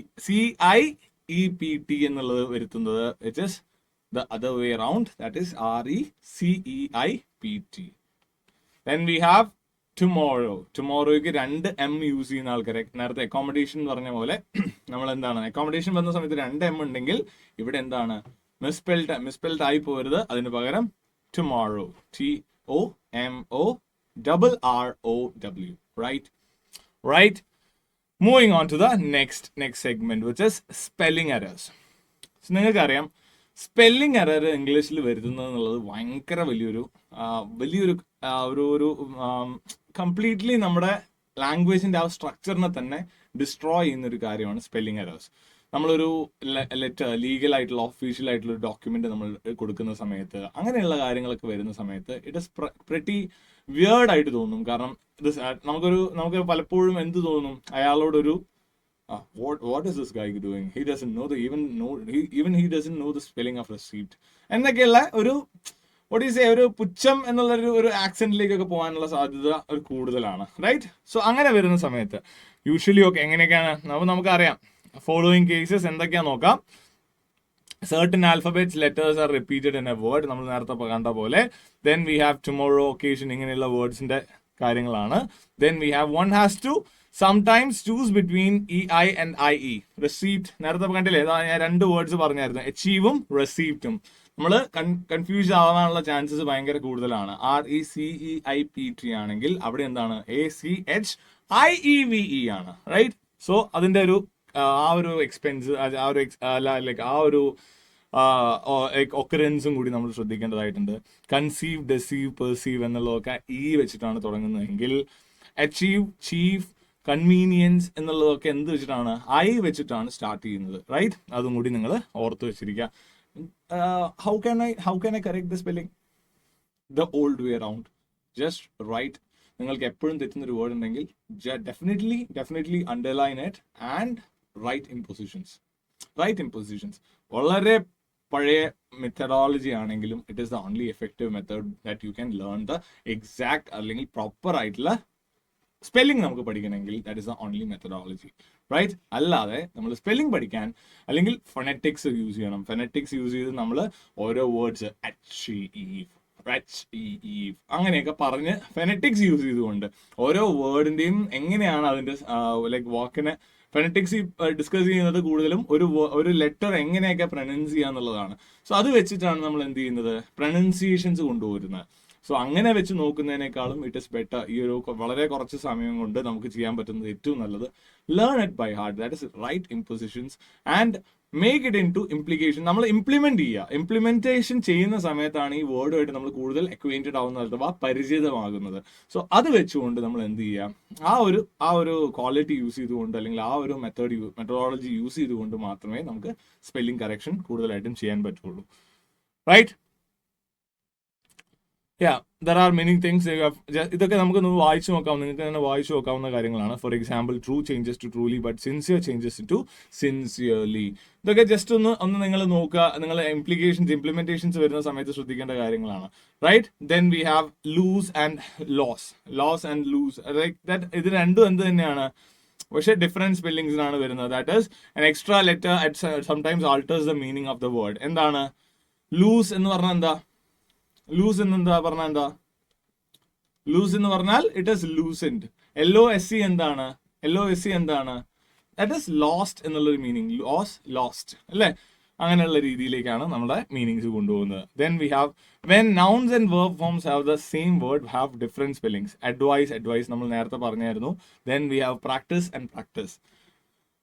RECIEPT എന്നുള്ളത് വരുത്തുന്നത്. It is the other way around. That is RECEIPT. Then we have tomorrow. Tomorrowക്ക് 2 M use ചെയ്യുന്ന ആൾക്കാരെ നേരത്തെ അക്കോമഡേഷൻ പറഞ്ഞ പോലെ നമ്മൾ എന്താണ്, അക്കോമഡേഷൻ വന്ന സമയത്ത് 2 M ഉണ്ടെങ്കിൽ ഇവിടെ എന്താണ് മിസ്പെൽഡ് ആയി പോരുത്. അതിന് പകരം tomorrow, TOMORROW. Right. Moving on to the next segment, which is spelling errors. So നിങ്ങൾക്കറിയാം സ്പെല്ലിംഗ് എറർ ഇംഗ്ലീഷിൽ വരുത്തുന്നത് എന്നുള്ളത് ഭയങ്കര വലിയൊരു ഒരു കംപ്ലീറ്റ്ലി നമ്മുടെ ലാംഗ്വേജിന്റെ ആ സ്ട്രക്ചറിനെ തന്നെ ഡിസ്ട്രോയ് ചെയ്യുന്ന ഒരു കാര്യമാണ് സ്പെല്ലിംഗ് എറേഴ്സ്. നമ്മളൊരു ലെറ്റർ, ലീഗൽ ആയിട്ടുള്ള ഒഫീഷ്യൽ ആയിട്ടുള്ള ഒരു ഡോക്യുമെന്റ് നമ്മൾ കൊടുക്കുന്ന സമയത്ത് അങ്ങനെയുള്ള കാര്യങ്ങളൊക്കെ വരുന്ന സമയത്ത് ഇറ്റ് ഇസ് പ്രിറ്റി വിയേർഡ് ആയിട്ട് തോന്നും. കാരണം നമുക്ക് പലപ്പോഴും എന്ത് തോന്നും, അയാളോടൊരു what is this guy doing? He doesn't know he doesn't know the spelling of receipt. എന്നൊക്കെയുള്ള ഒരു ഒരു പുച്ഛം എന്നുള്ള ഒരു ആക്സെന്റിലേക്കൊക്കെ പോകാനുള്ള സാധ്യത ഒരു കൂടുതലാണ്. റൈറ്റ്. സോ അങ്ങനെ വരുന്ന സമയത്ത് യൂഷ്വലി ഒക്കെ എങ്ങനെയൊക്കെയാണ് നമുക്കറിയാം. ഫോളോയിങ് കേസസ് എന്തൊക്കെയാ നോക്കാം. certain alphabets, letters are repeated in a word. നമ്മൾ നേരത്തെ കണ്ട പോലെ. Then we have tomorrow, occasion, ഇങ്ങനെയുള്ള വേർഡ്സിന്റെ കാര്യങ്ങളാണ്. Then we have one has to sometimes choose between EI and IE. Receipt നേരത്തെ കണ്ടില്ലേ, ഞാൻ 2 വേർഡ്സ് പറഞ്ഞായിരുന്നു, അച്ചീവും റെസീപ്റ്റും. നമ്മൾ കൺഫ്യൂഷൻ ആവാനുള്ള ചാൻസസ് ഭയങ്കര കൂടുതലാണ്. RECEIPT ആണെങ്കിൽ അവിടെ എന്താണ് ACHIEVE ആണ്. റൈറ്റ്. സോ അതിന്റെ ആ ഒരു എക്സ്പെൻസ്, ആ ഒരു ഒക്കറൻസും കൂടി നമ്മൾ ശ്രദ്ധിക്കേണ്ടതായിട്ടുണ്ട്. കൺസീവ്, ഡെസീവ്, പെർസീവ് എന്നുള്ളതൊക്കെ വെച്ചിട്ടാണ് തുടങ്ങുന്നതെങ്കിൽ അച്ചീവ്, ചീഫ്, കൺവീനിയൻസ് എന്നുള്ളതൊക്കെ എന്ത് വെച്ചിട്ടാണ് വെച്ചിട്ടാണ് സ്റ്റാർട്ട് ചെയ്യുന്നത്. റൈറ്റ്. അതും കൂടി നിങ്ങൾ ഓർത്ത് വെച്ചിരിക്കുക. How can I correct the spelling? The old way around. Just write. നിങ്ങൾക്ക് എപ്പോഴും തെറ്റുന്നൊരു വേർഡ് ഉണ്ടെങ്കിൽ definitely underline it and write in positions. വളരെ പഴയ മെത്തഡോളജി ആണെങ്കിലും it is the only effective method that you can learn the exact അല്ലെങ്കിൽ proper ആയിട്ടുള്ള spelling നമുക്ക് പഠിക്കണമെങ്കിൽ that is the only methodology. Right. അല്ലാതെ നമ്മൾ സ്പെല്ലിംഗ് പഠിക്കാൻ അല്ലെങ്കിൽ ഫൊണറ്റിക്സ് യൂസ് ചെയ്യണം. ഫൊണറ്റിക്സ് യൂസ് ചെയ്ത് നമ്മൾ ഓരോ വേർഡ്സ് അങ്ങനെയൊക്കെ പറഞ്ഞ് ഫൊണറ്റിക്സ് യൂസ് ചെയ്തുകൊണ്ട് ഓരോ വേർഡിന്റെയും എങ്ങനെയാണ് അതിന്റെ വാക്കിനെ ഫൊണറ്റിക്സ് ഡിസ്കസ് ചെയ്യുന്നത് കൂടുതലും ഒരു ലെറ്റർ എങ്ങനെയൊക്കെ പ്രൊനൗൺസ് ചെയ്യാന്നുള്ളതാണ്. സോ അത് വെച്ചിട്ടാണ് നമ്മൾ എന്ത് ചെയ്യുന്നത്, പ്രൊനൗൺസിയേഷൻസ് കൊണ്ടുവരുന്നത്. സോ അങ്ങനെ വെച്ച് നോക്കുന്നതിനേക്കാളും ഇറ്റ് ഇസ് ബെറ്റർ. ഈ ഒരു വളരെ കുറച്ച് സമയം കൊണ്ട് നമുക്ക് ചെയ്യാൻ പറ്റുന്നത് ഏറ്റവും നല്ലത് learn it by heart. That is write impositions and make it into implication. നമ്മൾ ഇംപ്ലിമെന്റ് ചെയ്യുക. ഇംപ്ലിമെന്റേഷൻ ചെയ്യുന്ന സമയത്താണ് ഈ വേർഡുമായിട്ട് നമ്മൾ കൂടുതൽ അക്വൈന്റഡ് ആവുന്നത് അഥവാ പരിചിതമാകുന്നത്. സോ അത് വെച്ചുകൊണ്ട് നമ്മൾ എന്ത് ചെയ്യുക, ആ ഒരു ക്വാളിറ്റി യൂസ് ചെയ്തുകൊണ്ട് അല്ലെങ്കിൽ ആ ഒരു മെത്തഡോളജി യൂസ് ചെയ്തുകൊണ്ട് മാത്രമേ നമുക്ക് സ്പെല്ലിംഗ് കറക്ഷൻ കൂടുതലായിട്ടും ചെയ്യാൻ പറ്റുള്ളൂ. Right. there are many things. ഇതൊക്കെ നമുക്കൊന്ന് വായിച്ചു നോക്കാം, നിങ്ങൾക്ക് തന്നെ വായിച്ചു നോക്കാവുന്ന കാര്യങ്ങളാണ്. For example, true changes to truly but sincere changes to sincerely. ഇതൊക്കെ ജസ്റ്റ് ഒന്ന് നിങ്ങൾ നോക്കുക. നിങ്ങൾ ഇംപ്ലിമെന്റേഷൻസ് വരുന്ന സമയത്ത് ശ്രദ്ധിക്കേണ്ട കാര്യങ്ങളാണ്. Right. Then we have loose and lose and loose. ഇത് രണ്ടും എന്ത് തന്നെയാണ്, പക്ഷെ ഡിഫറെന്റ് സ്പെല്ലിംഗ്സിനാണ് വരുന്നത്. That is an extra letter sometimes alters the meaning of the word. എന്താണ് ലൂസ് എന്ന് പറഞ്ഞാൽ എന്താ? ലൂസ് എന്ന് പറഞ്ഞാൽ ഇറ്റ് ഈസ് ലൂസൻഡ്. LOSE എന്താണ്? ദാറ്റ് ഈസ് ലോസ്റ്റ് എന്നുള്ളൊരു മീനിങ്. ലോസ്റ്റ് അല്ലേ? അങ്ങനെയുള്ള രീതിയിലേക്കാണ് നമ്മുടെ മീനിങ്സ് കൊണ്ടുപോകുന്നത്. Then we have when nouns and verb forms have the same word have different spellings. Advice നമ്മൾ നേരത്തെ പറഞ്ഞായിരുന്നു. Then we have practice and practise.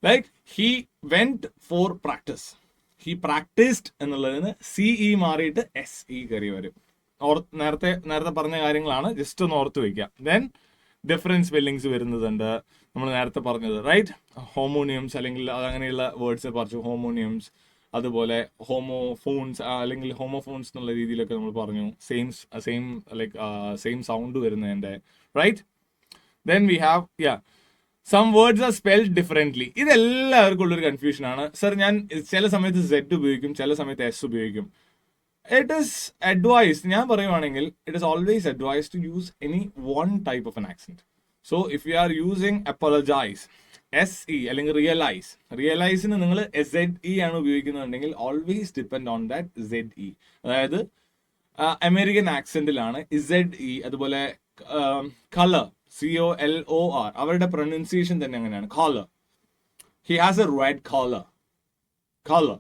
Like he went for practice, he practised എന്നുള്ളതിന് CE മാറിയിട്ട് SE കയറി വരും. നേരത്തെ പറഞ്ഞ കാര്യങ്ങളാണ്, ജസ്റ്റ് ഒന്ന് ഓർത്ത് വയ്ക്കുക. ദെൻ ഡിഫറൻറ്റ് സ്പെല്ലിങ്സ് വരുന്നതുണ്ട്, നമ്മൾ നേരത്തെ പറഞ്ഞത്, റൈറ്റ്? ഹോമോണിയംസ് അല്ലെങ്കിൽ അങ്ങനെയുള്ള വേർഡ്സ് പറഞ്ഞു, ഹോമോണിയംസ്, അതുപോലെ ഹോമോഫോൺസ് അല്ലെങ്കിൽ ഹോമോഫോൺസ് എന്നുള്ള രീതിയിലൊക്കെ നമ്മൾ പറഞ്ഞു, സെയിം സൗണ്ട് വരുന്നതിൻ്റെ, right? Then we have some words are spelled differently. ഇതെല്ലാവർക്കും ഉള്ളൊരു കൺഫ്യൂഷൻ ആണ്. സർ ഞാൻ ചില സമയത്ത് സെഡ് ഉപയോഗിക്കും, ചില സമയത്ത് എസ് ഉപയോഗിക്കും. ഇറ്റ് ഈസ് അഡ്വൈസ്ഡ്, ഞാൻ പറയുവാണെങ്കിൽ it is always advice to use any one type of an accent. So if you are using apologise, SE അല്ലെങ്കിൽ റിയലൈസിന് നിങ്ങൾ ZE ആണ് ഉപയോഗിക്കുന്നുണ്ടെങ്കിൽ always depend on that ZE. അതായത് അമേരിക്കൻ ആക്സെന്റിലാണ് ZE. അതുപോലെ കളർ, COLOR, അവരുടെ പ്രൊനൗൺസിയേഷൻ തന്നെ അങ്ങനെയാണ്, collar. He has a red collar.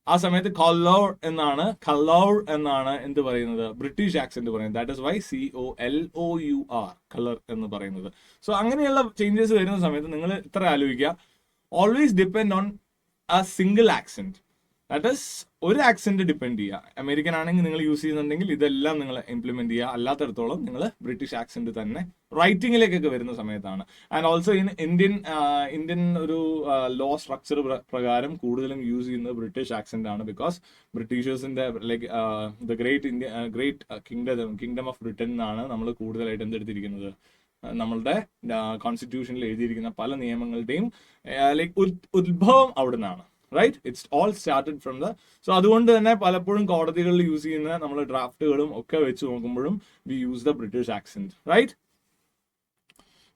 ആ സമയത്ത് കലോർ എന്നാണ് എന്ത് പറയുന്നത്, ബ്രിട്ടീഷ് ആക്സെന്റ് പറയുന്നത്. That is why COLOUR, colour എന്ന് പറയുന്നത്. സോ അങ്ങനെയുള്ള ചേഞ്ചസ് വരുന്ന സമയത്ത് നിങ്ങൾ ഇത്ര ആലോചിക്കുക, always depend on A single accent. That is ഒരു ആക്സെന്റ് ഡിപ്പെൻഡ് ചെയ്യുക. അമേരിക്കൻ ആണെങ്കിൽ നിങ്ങൾ യൂസ് ചെയ്യുന്നുണ്ടെങ്കിൽ ഇതെല്ലാം നിങ്ങൾ ഇംപ്ലിമെന്റ് ചെയ്യുക. അല്ലാത്തടത്തോളം നിങ്ങൾ ബ്രിട്ടീഷ് ആക്സെന്റ് തന്നെ റൈറ്റിംഗിലേക്കൊക്കെ വരുന്ന സമയത്താണ്. ആൻഡ് ഓൾസോ ഇന്ത്യൻ ഒരു ലോ സ്ട്രക്ചർ പ്രകാരം കൂടുതലും യൂസ് ചെയ്യുന്നത് ബ്രിട്ടീഷ് ആക്സെന്റ് ആണ്. ബിക്കോസ് ബ്രിട്ടീഷേഴ്സിന്റെ the Great Kingdom of Britain എന്നാണ് നമ്മൾ കൂടുതലായിട്ട് എന്തെടുത്തിരിക്കുന്നത്, നമ്മളുടെ കോൺസ്റ്റിറ്റ്യൂഷനിൽ എഴുതിയിരിക്കുന്ന പല നിയമങ്ങളുടെയും ഉത്ഭവം അവിടെ നിന്നാണ്. Right? It's all started from so അതുകൊണ്ട് തന്നെ പലപ്പോഴും കോടതികളിൽ യൂസ് ചെയ്യുന്ന നമ്മൾ ഡ്രാഫ്റ്റുകളും ഒക്കെ വെച്ച് നോക്കുമ്പോഴും we use the British accent. Right?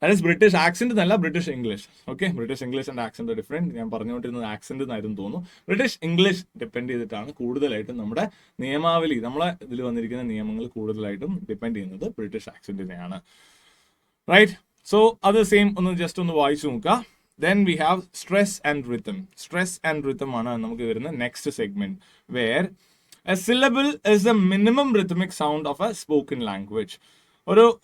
That is British accent എന്നല്ല, British English. Okay, British English and accent different. ഞാൻ പറഞ്ഞുകൊണ്ടിരുന്നത് ആക്സെന്റ് എന്നായിരുന്നു തോന്നുന്നു. ബ്രിട്ടീഷ് ഇംഗ്ലീഷ് ഡിപ്പെൻഡ് ചെയ്തിട്ടാണ് കൂടുതലായിട്ടും നമ്മുടെ നിയമാവലി, നമ്മളെ ഇതിൽ വന്നിരിക്കുന്ന നിയമങ്ങൾ കൂടുതലായിട്ടും ഡിപ്പെൻഡ് ചെയ്യുന്നത് ബ്രിട്ടീഷ് ആക്സെന്റിനെയാണ്. റൈറ്റ്? സോ അത് സെയിം ജസ്റ്റ് ഒന്ന് വായിച്ചു നോക്കുക. Then we have stress and rhythm. Stress and rhythm ആണ് നമുക്ക് വരുന്ന next segment, where a syllable is the minimum rhythmic sound of a spoken language.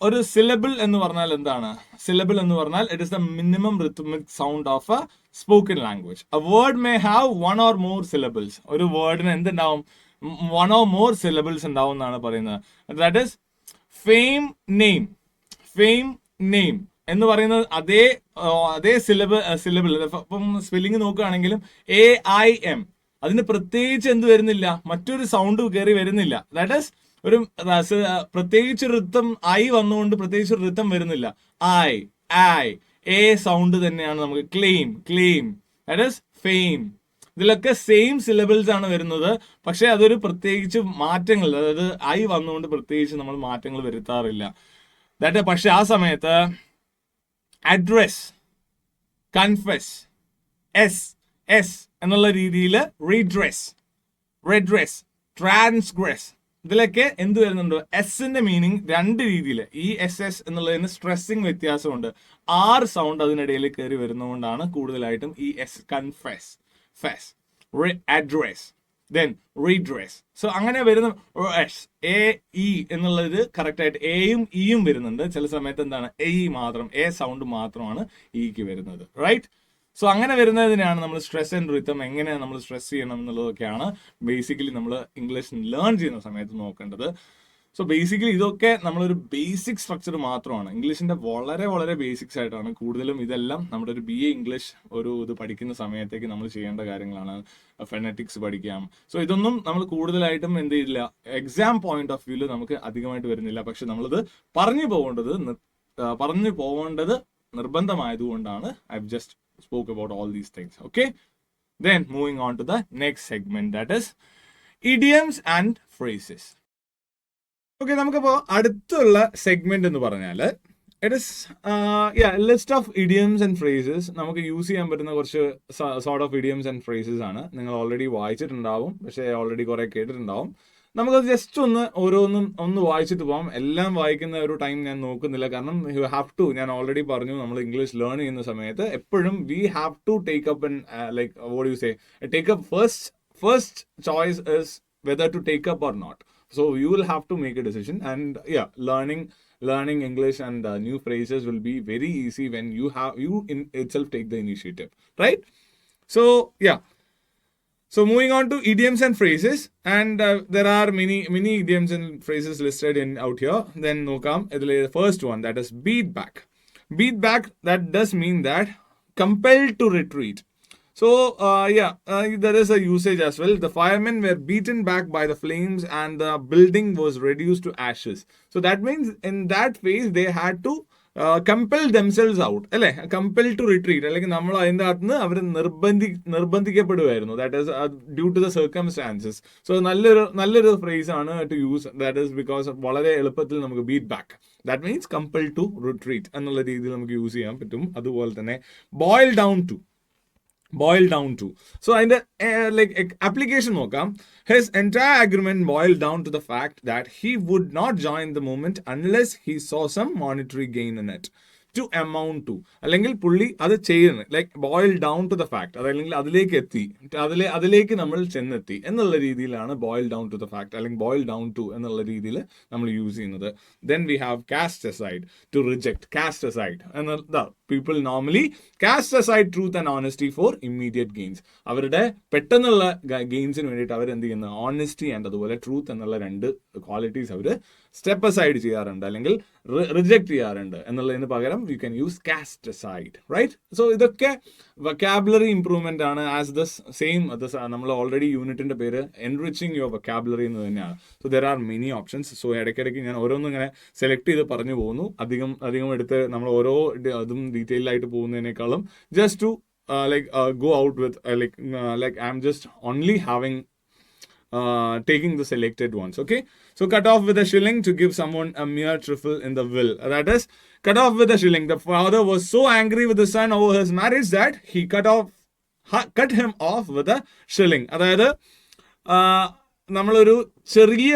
ഒരു സിലബിൾ എന്ന് പറഞ്ഞാൽ എന്താണ്? സിലബിൾ എന്ന് പറഞ്ഞാൽ it is the minimum rhythmic sound of a spoken language. A word may have one or more syllables. ഒരു വേർഡിന് എന്തുണ്ടാവും? One or more syllables ഉണ്ടാവും എന്നാണ് പറയുന്നത്. ദാറ്റ് ഇസ് ഫെയിം നെയിം എന്ന് പറയുന്നത് അതേ സിലബിൾ. ഇപ്പം സ്പെല്ലിംഗ് നോക്കുകയാണെങ്കിലും AIM, അതിന് പ്രത്യേകിച്ച് എന്ത് വരുന്നില്ല, മറ്റൊരു സൗണ്ട് കയറി വരുന്നില്ല. ദാറ്റ് ഈസ് ഒരു പ്രത്യേകിച്ച് റിത്തം ഐ വന്നുകൊണ്ട് പ്രത്യേകിച്ച് റിത്തം വരുന്നില്ല. ഐ എ സൗണ്ട് തന്നെയാണ് നമുക്ക്. Claim that is fame. ഇതിലൊക്കെ സെയിം സിലബിൾസ് ആണ് വരുന്നത്. പക്ഷെ അതൊരു പ്രത്യേകിച്ച് മാറ്റങ്ങൾ, അതായത് ഐ വന്നുകൊണ്ട് പ്രത്യേകിച്ച് നമ്മൾ മാറ്റങ്ങൾ വരുത്താറില്ല. ദാറ്റ് പക്ഷെ ആ സമയത്ത് അഡ്രസ്, കൺഫെസ്, എസ് എന്നുള്ള രീതിയിൽ റെഡ്രസ്, ട്രാൻസ്ഗ്രസ്, ഇതിലൊക്കെ എന്ത് വരുന്നുണ്ടോ? എസിന്റെ മീനിങ് രണ്ട് രീതിയിൽ. ഈ SS എന്നുള്ളതിന് സ്ട്രെസ്സിങ് വ്യത്യാസമുണ്ട്. R സൗണ്ട് അതിനിടയിൽ കയറി വരുന്നതുകൊണ്ടാണ് കൂടുതലായിട്ടും ഈ S. Confess, address, then redress. So അങ്ങനെ വരുന്ന AE എന്നുള്ളത് കറക്റ്റ് ആയിട്ട് എയും ഇയും വരുന്നുണ്ട്. ചില സമയത്ത് എന്താണ് മാത്രം, എ സൗണ്ട് മാത്രമാണ് ഇക്ക് വരുന്നത്. റൈറ്റ്? സോ അങ്ങനെ വരുന്നതിനാണ് നമ്മൾ സ്ട്രെസ് ആൻഡ് റിതം എങ്ങനെ നമ്മൾ സ്ട്രെസ് ചെയ്യണം എന്നുള്ളതൊക്കെയാണ് ബേസിക്കലി നമ്മൾ ഇംഗ്ലീഷ് ലേൺ ചെയ്യുന്ന സമയത്ത് നോക്കേണ്ടത്. സോ ബേസിക്കലി ഇതൊക്കെ നമ്മളൊരു ബേസിക് സ്ട്രക്ചർ മാത്രമാണ്. ഇംഗ്ലീഷിന്റെ വളരെ വളരെ ബേസിക്സ് ആയിട്ടാണ് കൂടുതലും. ഇതെല്ലാം നമ്മുടെ ഒരു BA ഇംഗ്ലീഷ് ഇത് പഠിക്കുന്ന സമയത്തേക്ക് നമ്മൾ ചെയ്യേണ്ട കാര്യങ്ങളാണ്. ഫെനറ്റിക്സ് പഠിക്കാം. സോ ഇതൊന്നും നമ്മൾ കൂടുതലായിട്ടും എന്ത് ചെയ്യില്ല, എക്സാം പോയിന്റ് ഓഫ് വ്യൂല് നമുക്ക് അധികമായിട്ട് വരുന്നില്ല. പക്ഷെ നമ്മളിത് പറഞ്ഞു പോകേണ്ടത് നിർബന്ധമായതുകൊണ്ടാണ് I just spoke about all these things. Okay, then moving on to the next segment, that is idioms and phrases. Okay, നമുക്കിപ്പോൾ അടുത്തുള്ള സെഗ്മെന്റ് എന്ന് പറഞ്ഞാൽ it is list of idioms and phrases. നമുക്ക് യൂസ് ചെയ്യാൻ പറ്റുന്ന കുറച്ച് sort of idioms and phrases ആണ്. നിങ്ങൾ ഓൾറെഡി വായിച്ചിട്ടുണ്ടാവും, പക്ഷേ ഓൾറെഡി കുറെ കേട്ടിട്ടുണ്ടാവും. നമുക്കത് ജസ്റ്റ് ഒന്ന് വായിച്ചിട്ട് പോകാം. എല്ലാം വായിക്കുന്ന ഒരു ടൈം ഞാൻ നോക്കുന്നില്ല, കാരണം യു ഹാവ് ടു, ഞാൻ ഓൾറെഡി പറഞ്ഞു, നമ്മൾ ഇംഗ്ലീഷ് ലേൺ ചെയ്യുന്ന സമയത്ത് എപ്പോഴും we have to take up like what you say, take up first choice is whether to take up or not. So you will have to make a decision, and learning English and new phrases will be very easy when you in itself take the initiative, right? So So moving on to idioms and phrases, and there are many idioms and phrases listed in out here. Then nokam the first one, that is beat back. Beat back, that does mean that compelled to retreat. So there is a usage as well. The firemen were beaten back by the flames and the building was reduced to ashes. So that means in that phase they had to compel themselves out, അല്ലെ, compel to retreat, അല്ലെങ്കിൽ നമ്മൾ അതിൻ്റെ അകത്ത് നിന്ന് അവർ നിർബന്ധിക്കപ്പെടുമായിരുന്നു, that is due to the circumstances. So നല്ലൊരു phrase ആണ് to use, that is because വളരെ എളുപ്പത്തിൽ നമുക്ക് beat back, that means compel to retreat എന്നുള്ള രീതിയിൽ നമുക്ക് യൂസ് ചെയ്യാൻ പറ്റും. അതുപോലെ തന്നെ boil down to. So in the application nokam, his entire agreement boiled down to the fact that he would not join the movement unless he saw some monetary gain in it. To amount to, അല്ലെങ്കിൽ പുള്ളി അത് ചെയ്യുന്നത്, like boil down to the fact, അതല്ലെങ്കിൽ അതിലേക്ക് നമ്മൾ ചെന്നെത്തി എന്നുള്ള രീതിയിലാണ് boil down to the fact അല്ലെങ്കിൽ ബോയിൽ ഡൗൺ ടു എന്നുള്ള രീതിയിൽ നമ്മൾ യൂസ് ചെയ്യുന്നത്. Then we have cast aside, to reject, cast aside എന്ന people normally cast aside truth and honesty for immediate gains. അവരുടെ പെട്ടെന്നുള്ള ഗെയിൻസിന് വേണ്ടിയിട്ട് അവർ എന്ത് ചെയ്യുന്നത്, ഓണസ്റ്റി ആൻഡ് അതുപോലെ ട്രൂത്ത് എന്നുള്ള രണ്ട് ക്വാളിറ്റീസ് അവർ സ്റ്റെപ്പ് അസൈഡ് ചെയ്യാറുണ്ട് അല്ലെങ്കിൽ റിജക്ട് ചെയ്യാറുണ്ട് എന്നുള്ളതിന് പകരം you can use cast aside, right? So ഇതൊക്കെ വൊക്കാബുലറി ഇംപ്രൂവ്മെന്റ് ആണ്. ആസ് ദ സെയിം നമ്മൾ ഓൾറെഡി യൂണിറ്റിന്റെ പേര് എൻറിച്ചിങ് യുവർ വൊക്കാബുലറി എന്ന് തന്നെയാണ്. So there are many options. So ഇടയ്ക്കിടയ്ക്ക് ഞാൻ ഓരോന്നും ഇങ്ങനെ സെലക്ട് ചെയ്ത് പറഞ്ഞു പോകുന്നു. അധികം എടുത്ത് നമ്മൾ ഓരോ അതും ഡീറ്റെയിൽ ആയിട്ട് പോകുന്നതിനേക്കാളും just to go out with I'm just only having taking the selected ones. Okay, so cut off with a shilling to give someone a mere trifle in the will. That is, cut off with a shilling. The father was so angry with the son over his marriage that he cut him off with a shilling. അതായത് നമ്മളൊരു ചെറിയ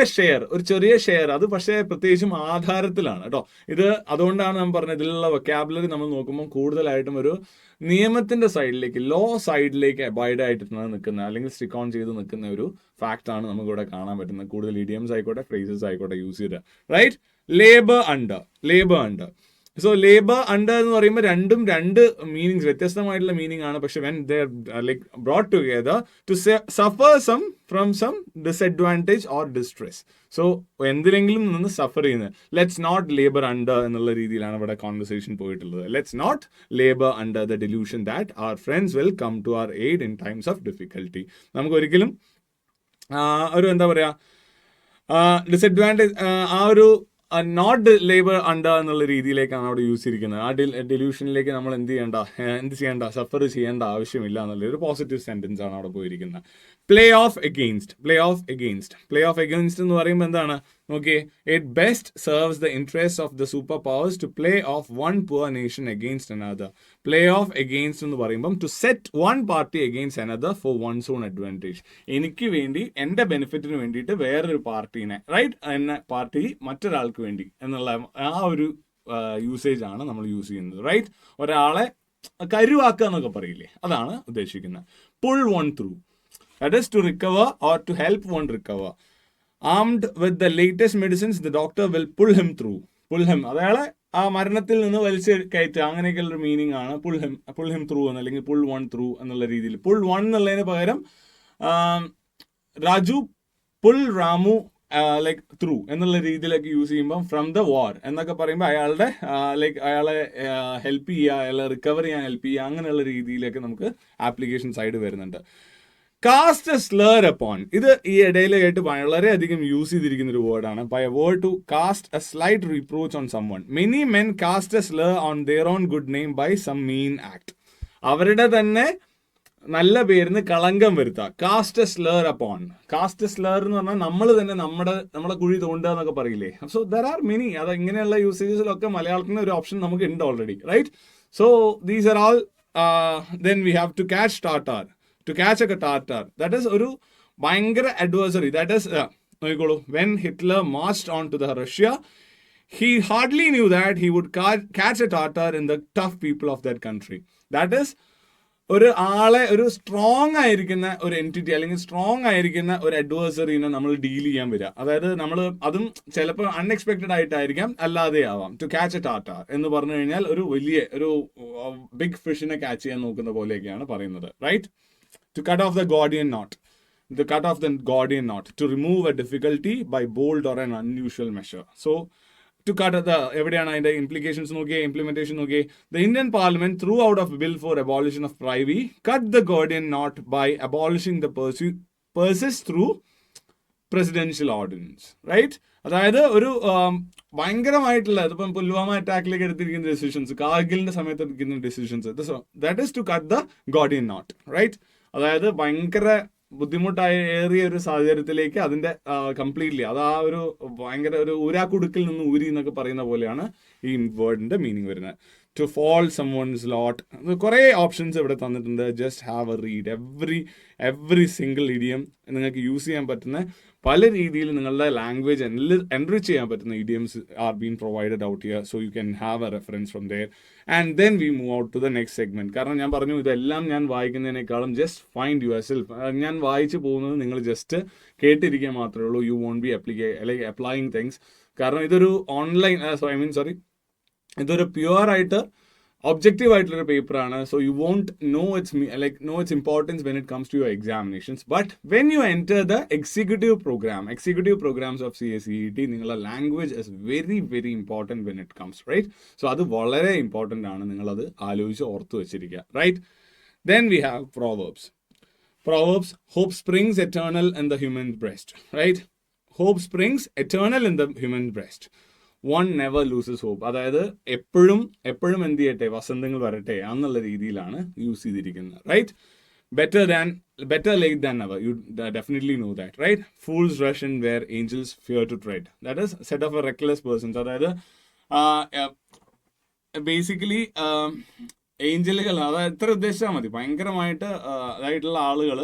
share അത് പക്ഷേ പ്രത്യേകിച്ചും ആധാരത്തിലാണ് കേട്ടോ. ഇത് അതുകൊണ്ടാണ് ഞാൻ പറഞ്ഞത്, ഇതിലുള്ള വൊക്കാബുലറി നമ്മൾ നോക്കുമ്പോൾ കൂടുതലായിട്ടും ഒരു നിയമത്തിന്റെ സൈഡിലേക്ക്, ലോ സൈഡിലേക്ക് അബൈഡ് ആയിട്ട് നിൽക്കുന്ന അല്ലെങ്കിൽ സ്റ്റിക്ക് ഓൺ ചെയ്ത് നിൽക്കുന്ന ഒരു ഫാക്ട് ആണ് നമുക്കിവിടെ കാണാൻ പറ്റുന്നത്. കൂടുതൽ ഇഡിയംസ് ആയിക്കോട്ടെ, ഫ്രേസസ് ആയിക്കോട്ടെ യൂസ് ചെയ്ത്, right? Labour under. So labour under എന്ന് പറയുമ്പോൾ രണ്ടും രണ്ട് മീനിങ്സ്, വ്യത്യസ്തമായിട്ടുള്ള മീനിങ് ആണ്. പക്ഷെ when they brought together to suffer from some disadvantage or distress. So എന്തിനെങ്കിലും നിന്ന് സഫർ ചെയ്യുന്നത്, ലെറ്റ്സ് നോട്ട് ലേബർ അണ്ടർ എന്നുള്ള രീതിയിലാണ് ഇവിടെ കോൺവെർസേഷൻ പോയിട്ടുള്ളത്. Let's not labour under the delusion that our friends will come to our aid in times of difficulty. നമുക്കൊരിക്കലും ഒരു എന്താ പറയുക, ഡിസഡ്വാൻറ്റേജ് ആ ഒരു നോട്ട് ലേബർ അണ്ടർ എന്നുള്ള രീതിയിലേക്കാണ് അവിടെ യൂസ് ചെയ്തിരിക്കുന്നത്. ആ ഡെലൂഷനിലേക്ക് നമ്മൾ എന്ത് ചെയ്യേണ്ട, സഫർ ചെയ്യേണ്ട ആവശ്യമില്ല എന്നുള്ള ഒരു പോസിറ്റീവ് സെന്റൻസ് ആണ് അവിടെ പോയിരിക്കുന്നത്. പ്ലേ ഓഫ് എഗെയിൻസ്റ്റ് എന്ന് പറയുമ്പോൾ എന്താണ് നോക്കിയേ, it best serves the interest of the super powers to play off one poor nation against another. Play off against എന്ന് പറയുമ്പം to set one party against another for one's own advantage. എനിക്ക് വേണ്ടി, എൻ്റെ ബെനിഫിറ്റിന് വേണ്ടിയിട്ട് വേറൊരു പാർട്ടീനെ, റൈറ്റ്, എന്ന party മറ്റൊരാൾക്ക് വേണ്ടി എന്നുള്ള ആ ഒരു യൂസേജ് ആണ് നമ്മൾ യൂസ് ചെയ്യുന്നത്, റൈറ്റ്? ഒരാളെ കരുവാക്കുക എന്നൊക്കെ പറയില്ലേ, അതാണ് ഉദ്ദേശിക്കുന്നത്. Pull one through, that is to recover or to help one recover. Armed with the latest medicines, the doctor will pull him through. അയാളെ ആ മരണത്തിൽ നിന്ന് വലിച്ച് കയറ്റുക, അങ്ങനെയൊക്കെയുള്ളൊരു മീനിങ് ആണ് പുൾ ഹിം ത്രൂ അല്ലെങ്കിൽ പുൾ വൺ ത്രൂ എന്നുള്ള രീതിയിൽ. പുൾ വൺ എന്നുള്ളതിന് പകരം രാജു പുൾ രാമു ത്രൂ എന്നുള്ള രീതിയിലൊക്കെ യൂസ് ചെയ്യുമ്പോൾ ഫ്രം ദ വാർ എന്നൊക്കെ പറയുമ്പോൾ അയാളെ ഹെൽപ്പ് ചെയ്യുക, അയാളെ റിക്കവർ ചെയ്യാൻ ഹെൽപ്പ് ചെയ്യുക, അങ്ങനെയുള്ള രീതിയിലൊക്കെ നമുക്ക് ആപ്ലിക്കേഷൻ സൈഡ് വരുന്നുണ്ട്. കാസ്റ്റ് എ സ്ലർ അപ്പോൺ, ഇത് ഈ ഇടയിലായിട്ട് വളരെയധികം യൂസ് ചെയ്തിരിക്കുന്ന ഒരു വേർഡാണ്. By a word to cast a slight reproach on someone. Many men cast a slur on their own good name by some mean act. അവരുടെ തന്നെ നല്ല പേരിന് കളങ്കം വരുത്തുക. Cast a slur upon. Cast a slur എന്ന് പറഞ്ഞാൽ നമ്മൾ തന്നെ നമ്മളെ കുഴി തോണ്ടുക എന്നൊക്കെ പറയില്ലേ. സോ ദർ ആർ മെനി, അത് ഇങ്ങനെയുള്ള യൂസേജസിലൊക്കെ മലയാളത്തിന് ഒരു ഓപ്ഷൻ നമുക്ക് ഉണ്ട് already, right? So these are all. Then we have to catch tartar. To catch a tartar, that is ഒരു ഭയങ്കര adversary. That is നോക്കിക്കോളൂ, when Hitler marched on to the Russia, he hardly knew that he would catch a tartar in the tough people of that country. That is, ഒരു ആളെ, ഒരു strong ആയിരിക്കുന്ന ഒരു entity അല്ലെങ്കിൽ strong ആയിരിക്കുന്ന ഒരു അഡ്വേഴ്സറിനെ നമ്മൾ ഡീൽ ചെയ്യാൻ വരിക. അതായത് നമ്മൾ അതും ചിലപ്പോൾ അൺഎക്സ്പെക്റ്റഡ് ആയിട്ടായിരിക്കാം, അല്ലാതെ ആവാം. ടു ക്യാച്ച് എ ടാർട്ടാർ എന്ന് പറഞ്ഞു കഴിഞ്ഞാൽ ഒരു ബിഗ് ഫിഷിനെ ക്യാച്ച് ചെയ്യാൻ നോക്കുന്ന പോലെയൊക്കെയാണ് പറയുന്നത്, right? To cut off the Gordian knot. the cut of the Gordian knot to remove a difficulty by bold or an unusual measure. So to cut the എവിടെയാണ് അതിന്റെ implications നോക്കിയേ, implementation നോക്കിയേ. The Indian Parliament threw out a bill for abolition of privy, cut the Gordian knot by abolishing the purses through presidential ordinance, right? അതായത് ഒരു ഭയങ്കരമായിട്ടുള്ള ഇതിപ്പം പുൽവാമ അറ്റാക്കിലേക്ക് എടുത്തിരിക്കുന്ന decisions, കാർഗിലിന്റെ സമയത്ത് എടുക്കുന്ന decisions, that is to cut the Gordian knot, right? അതായത് ഭയങ്കര ബുദ്ധിമുട്ടായ ഏറിയ ഒരു സാഹചര്യത്തിലേക്ക് അതിന്റെ കംപ്ലീറ്റ്ലി അത് ആ ഒരു ഭയങ്കര ഒരു ഊരാക്കുടുക്കിൽ നിന്ന് ഊരി എന്നൊക്കെ പറയുന്ന പോലെയാണ് ഈ വേർഡിന്റെ മീനിങ് വരുന്നത്. To fall someone's lot, കുറേ ഓപ്ഷൻസ് ഇവിടെ തന്നിട്ടുണ്ട്. Just have a read every single idiom. നിങ്ങൾക്ക് യൂസ് ചെയ്യാൻ പറ്റുന്ന പല രീതിയിൽ നിങ്ങളുടെ ലാംഗ്വേജ് എൻറിച്ച് ചെയ്യാൻ പറ്റുന്ന idioms are been provided out here, so you can have a reference from there and then we move out to the next segment. കാരണം ഞാൻ പറഞ്ഞു ഇതെല്ലാം ഞാൻ വായിക്കുന്നതിനേക്കാളും ജസ്റ്റ് ഫൈൻഡ് യുവർ സെൽഫ്. ഞാൻ വായിച്ചു പോകുന്നത് നിങ്ങൾ ജസ്റ്റ് കേട്ടിരിക്കാൻ മാത്രമേ ഉള്ളൂ. You won't be applying things. കാരണം ഇതൊരു ഓൺലൈൻ ഇതൊരു പ്യുവർ ആയിട്ട് ഒബ്ജക്റ്റീവ് ആയിട്ടുള്ളൊരു പേപ്പറാണ്. So you won't know its importance when it comes to your examinations. But when you enter the executive programmes of CACET, നിങ്ങളുടെ language is very very important when it comes, right? So അത് വളരെ important ആണ്. നിങ്ങളത് ആലോചിച്ച് ഓർത്ത് വെച്ചിരിക്കുക, right? Then we have Proverbs, hope springs eternal in the human breast, right? Hope springs eternal in the human breast. One never loses hope. അതായത് എപ്പോഴും എന്ത് ചെയ്യട്ടെ, വസന്തങ്ങൾ വരട്ടെ എന്നുള്ള രീതിയിലാണ് യൂസ് ചെയ്തിരിക്കുന്നത്, right? better late than never. You definitely know that, right? Fools rush in where angels fear to tread. That is said of a reckless person. അതായത് basically ഏഞ്ചലുകൾ, അതായത് എത്ര ഉദ്ദേശിച്ചാൽ മതി, ഭയങ്കരമായിട്ട് അതായിട്ടുള്ള ആളുകൾ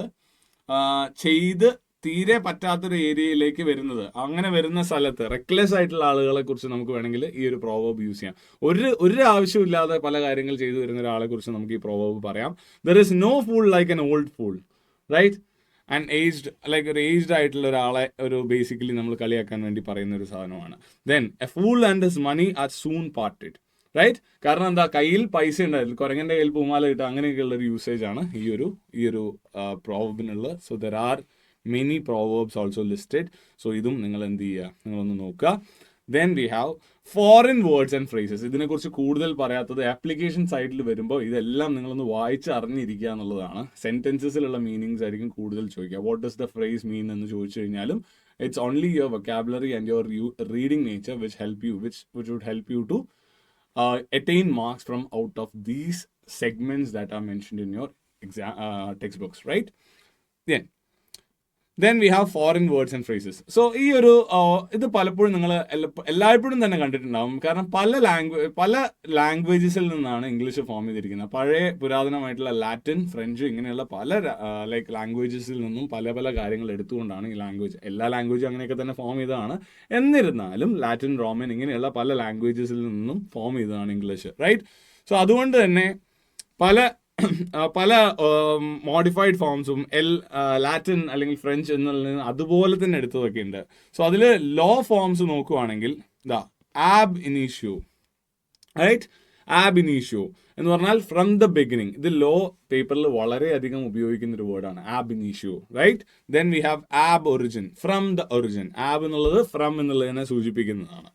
ചെയ്ത് തീരെ പറ്റാത്തൊരു ഏരിയയിലേക്ക് വരുന്നത്, അങ്ങനെ വരുന്ന സ്ഥലത്ത് റെക്ലെസ് ആയിട്ടുള്ള ആളുകളെ കുറിച്ച് നമുക്ക് വേണമെങ്കിൽ ഈ ഒരു പ്രോവർബ് യൂസ് ചെയ്യാം. ഒരു ആവശ്യമില്ലാതെ പല കാര്യങ്ങൾ ചെയ്തു വരുന്ന ഒരാളെ കുറിച്ച് നമുക്ക് ഈ പ്രോവർബ് പറയാം. There is no fool like an old fool, right? And ഒരു ഏജ്ഡ് ആയിട്ടുള്ള ഒരാളെ ബേസിക്കലി നമ്മൾ കളിയാക്കാൻ വേണ്ടി പറയുന്ന ഒരു സാധനമാണ്. Then a fool and his money are soon parted, right? കാരണം എന്താ, കയ്യിൽ പൈസ ഉണ്ടായിരുന്നു, കുരങ്ങൻ്റെ കയ്യിൽ പൂമാല കിട്ടുക, അങ്ങനെയൊക്കെയുള്ള ഒരു യൂസേജ് ആണ് ഈ ഒരു പ്രോവർബിനുള്ളത്. So there are many proverbs also listed. So idum ningal endu cheya, ningal onnu nokka. Then we have foreign words and phrases. ഇതിനെ കുറിച്ച് കൂടുതൽ പറയാത്തത് ആപ്ലിക്കേഷൻ സൈഡിൽ വരുമ്പോൾ ഇതെല്ലാം നിങ്ങളൊന്ന് വായിച്ച് അറിഞ്ഞിരിക്കുക എന്നുള്ളതാണ്. സെന്റൻസസിലുള്ള മീനിങ്സ് ആയിരിക്കും കൂടുതൽ ചോദിക്കുക. വാട്ട് ഡസ് ദ ഫ്രേസ് മീൻ എന്ന് ചോദിച്ചു കഴിഞ്ഞാലും it's only your vocabulary and your reading nature which would help you to attain marks from out of these segments that are mentioned in your textbooks, right? Then we have foreign words and phrases. So ഇത് പലപ്പോഴും നിങ്ങൾ എല്ലായ്പ്പോഴും തന്നെ കണ്ടിട്ടുണ്ടാവും. കാരണം പല ലാംഗ്വേജസിൽ നിന്നാണ് English form ചെയ്തിരിക്കുന്നത്. പഴയ പുരാതനമായിട്ടുള്ള ലാറ്റിൻ, ഫ്രഞ്ച്, ഇങ്ങനെയുള്ള പല ലാംഗ്വേജസിൽ നിന്നും പല കാര്യങ്ങൾ എടുത്തുകൊണ്ടാണ് ഈ ലാംഗ്വേജ്. എല്ലാ ലാംഗ്വേജും അങ്ങനെയൊക്കെ തന്നെ ഫോം ചെയ്തതാണ്. എന്നിരുന്നാലും ലാറ്റിൻ, റോമൻ ഇങ്ങനെയുള്ള പല ലാംഗ്വേജസിൽ നിന്നും ഫോം ചെയ്തതാണ് ഇംഗ്ലീഷ്, റൈറ്റ്? സോ അതുകൊണ്ട് തന്നെ പല മോഡിഫൈഡ് ഫോംസും ലാറ്റിൻ അല്ലെങ്കിൽ ഫ്രഞ്ച് എന്നുള്ളതിന് അതുപോലെ തന്നെ എടുത്തതൊക്കെ ഉണ്ട്. സോ അതിൽ ലോ ഫോംസ് നോക്കുവാണെങ്കിൽ ആബ് ഇനീഷ്യോ, റൈറ്റ്? ആബ് ഇനീഷ്യോ എന്ന് പറഞ്ഞാൽ ഫ്രം ദ ബിഗിനിങ്. ഇത് ലോ പേപ്പറിൽ വളരെയധികം ഉപയോഗിക്കുന്ന ഒരു വേർഡാണ്, ab initio, right? Then we have ab origin, from the origin. Ab എന്നുള്ളത് ഫ്രം എന്നുള്ളതിനെ സൂചിപ്പിക്കുന്നതാണ്.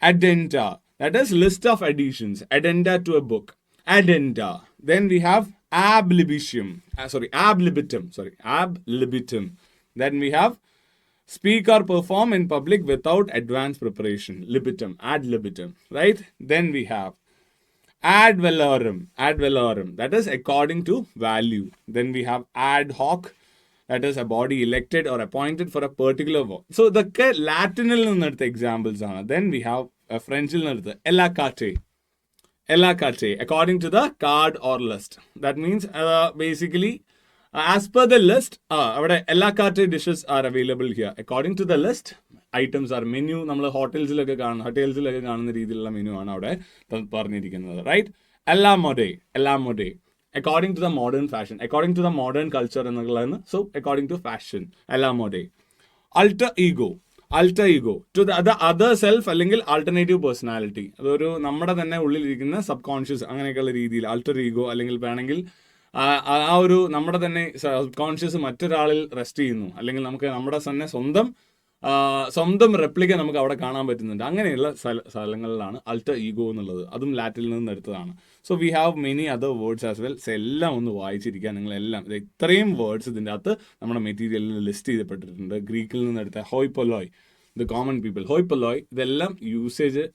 Addenda, that is list of additions, addenda to a book, addenda. Then we have ab libitum. Then we have speak or perform in public without advanced preparation, libitum, ad libitum, right? Then we have ad valorem, that is according to value. Then we have ad hoc, that is a body elected or appointed for a particular work. So the Latinil ninnu examples are. Then we have Frenchil ninnu ella carte, according to the card or list. That means basically as per the list, ella carte dishes are available here. According to the list, items are menu. നമ്മൾ ഹോട്ടൽസിലൊക്കെ കാണുന്ന രീതിയിലുള്ള menu ആണ് അവിടെ പറഞ്ഞിരിക്കുന്നത്, right? എല്ലാ മൊഡേ according to the modern fashion, according to the modern culture എന്നുള്ളതാണ്. So according to fashion, എല്ലാ മൊഡേ. alter ego to the other self അല്ലെങ്കിൽ ആൾട്ടർനേറ്റീവ് പേഴ്സണാലിറ്റി. അതൊരു നമ്മുടെ തന്നെ ഉള്ളിലിരിക്കുന്ന സബ് കോൺഷ്യസ് അങ്ങനെയൊക്കെയുള്ള രീതിയിൽ ആൾട്ടർ ഈഗോ അല്ലെങ്കിൽ വേണമെങ്കിൽ ആ ഒരു നമ്മുടെ തന്നെ കോൺഷ്യസ് മറ്റൊരാളിൽ റെസ്റ്റ് ചെയ്യുന്നു, അല്ലെങ്കിൽ നമുക്ക് നമ്മുടെ തന്നെ സ്വന്തം റെപ്ലിക്ക നമുക്ക് അവിടെ കാണാൻ പറ്റുന്നുണ്ട്. അങ്ങനെയുള്ള സ്ഥലങ്ങളിലാണ് അൾട്ടർ ഈഗോ എന്നുള്ളത്. അതും ലാറ്റിൽ നിന്ന് എടുത്തതാണ്. So we have many other words as well. എല്ലാം ഒന്ന് വായിച്ചിരിക്കുക നിങ്ങളെല്ലാം. ഇത്രയും വേർഡ്സ് ഇതിൻ്റെ അകത്ത് നമ്മുടെ മെറ്റീരിയലിൽ ലിസ്റ്റ് ചെയ്യപ്പെട്ടിട്ടുണ്ട്. ഗ്രീക്കിൽ നിന്ന് എടുത്ത ഹോയ്പൊലോയ്, ദ കോമൺ പീപ്പിൾ, ഹോയ്പൊലോയ്, ഇതെല്ലാം യൂസേജ്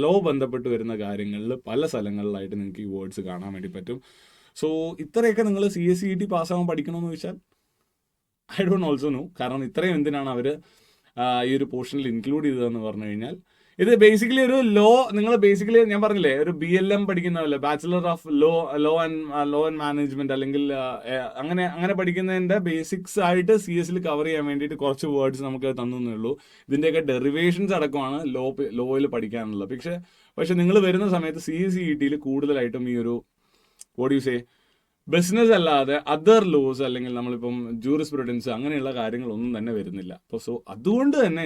ലോ ബന്ധപ്പെട്ട് വരുന്ന കാര്യങ്ങളിൽ പല സ്ഥലങ്ങളിലായിട്ട് നിങ്ങൾക്ക് ഈ വേർഡ്സ് കാണാൻ വേണ്ടി പറ്റും. സോ ഇത്രയൊക്കെ നിങ്ങൾ CSCET പാസ്സാവാൻ പഠിക്കണമെന്ന് ചോദിച്ചാൽ ഐ ഡോണ്ട് ഓൾസോ നോ. കാരണം ഇത്രയും എന്തിനാണ് അവർ ഈ ഒരു പോർഷനിൽ ഇൻക്ലൂഡ് ചെയ്തതെന്ന് പറഞ്ഞു കഴിഞ്ഞാൽ, ഇത് ബേസിക്കലി ഒരു നിങ്ങൾ ബേസിക്കലി ഞാൻ പറഞ്ഞില്ലേ, ഒരു BLM പഠിക്കുന്നതല്ലേ, bachelor of law and management, അല്ലെങ്കിൽ അങ്ങനെ പഠിക്കുന്നതിന്റെ ബേസിക്സ് ആയിട്ട് CS കവർ ചെയ്യാൻ വേണ്ടിയിട്ട് കുറച്ച് വേർഡ്സ് നമുക്ക് തന്നേ ഉള്ളൂ. ഇതിന്റെയൊക്കെ ഡെറിവേഷൻസ് അടക്കമാണ് ലോയിൽ പഠിക്കാനുള്ളത്. പക്ഷെ നിങ്ങൾ വരുന്ന സമയത്ത് CSCET കൂടുതലായിട്ടും ഈ ഒരു ബിസിനസ് അല്ലാതെ അതർ ലോസ്, അല്ലെങ്കിൽ നമ്മളിപ്പം ജൂറിസ്പ്രുഡൻസ് അങ്ങനെയുള്ള കാര്യങ്ങളൊന്നും തന്നെ വരുന്നില്ല. അപ്പോൾ സോ അതുകൊണ്ട് തന്നെ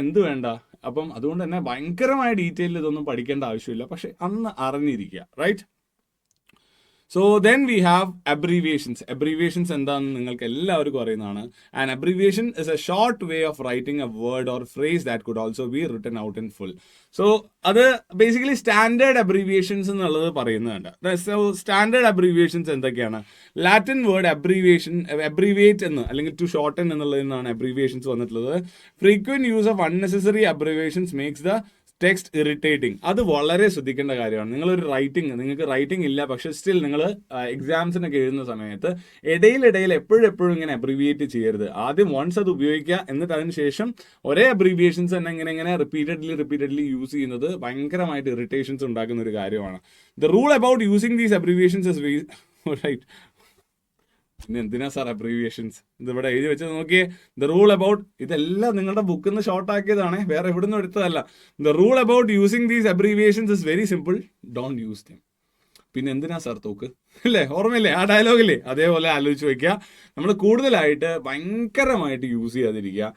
അതുകൊണ്ട് തന്നെ ഭയങ്കരമായ ഡീറ്റെയിൽ ഇതൊന്നും പഠിക്കേണ്ട ആവശ്യമില്ല. പക്ഷെ അന്ന് അറിഞ്ഞിരിക്കുക, right? So then we have abbreviations എന്താണെന്ന് നിങ്ങൾക്ക് എല്ലാവർക്കും അറിയുന്നതാണ്. And abbreviation is a short way of writing a word or phrase that could also be written out in full. So അത് ബേസിക്കലി സ്റ്റാൻഡേർഡ് അബ്രീവിയേഷൻസ് എന്നുള്ളത് പറയുന്നുണ്ട്. സോ സ്റ്റാൻഡേർഡ് അബ്രീവിയേഷൻസ് എന്തൊക്കെയാണ്? Latin word abbreviate എന്ന്, അല്ലെങ്കിൽ ടു ഷോർട്ടൻ എന്നുള്ളതിൽ നിന്നാണ് abbreviations വന്നിട്ടുള്ളത്. Frequent use of unnecessary abbreviations makes the text irritating. അത് വളരെ ശ്രദ്ധിക്കേണ്ട കാര്യമാണ്. നിങ്ങൾക്ക് റൈറ്റിംഗ് ഇല്ല, പക്ഷെ സ്റ്റിൽ നിങ്ങൾ എക്സാംസിനൊക്കെ എഴുതുന്ന സമയത്ത് ഇടയിൽ എപ്പോഴും ഇങ്ങനെ അബ്രീവിയേറ്റ് ചെയ്യരുത്. ആദ്യം വൺസ് അത് ഉപയോഗിക്കുക, എന്നിട്ട് അതിന് ശേഷം ഒരേ അബ്രീവിയേഷൻസ് തന്നെ ഇങ്ങനെ റിപ്പീറ്റഡ്ലി യൂസ് ചെയ്യുന്നത് ഭയങ്കരമായിട്ട് ഇറിറ്റേഷൻസ് ഉണ്ടാക്കുന്ന ഒരു കാര്യമാണ്. The rule about using these abbreviations is right. പിന്നെ എന്തിനാ സാർ അബ്രീവിയേഷൻസ്? ഇതിവിടെ എഴുതി വെച്ചത് നോക്കിയേ. ദ റൂൾ അബൌട്ട്, ഇതെല്ലാം നിങ്ങളുടെ ബുക്കിൽ നിന്ന് ഷോർട്ട് ആക്കിയതാണ്, വേറെ എവിടുന്നും എടുത്തതല്ല. The rule about using these abbreviations is very simple, don't use them. പിന്നെ എന്തിനാ സാർ തോക്ക്, അല്ലേ? ഓർമ്മയില്ലേ ആ ഡയലോഗില്ലേ? അതേപോലെ ആലോചിച്ച് വയ്ക്കുക. നമ്മൾ കൂടുതലായിട്ട് ഭയങ്കരമായിട്ട് യൂസ് ചെയ്യാതിരിക്കുക.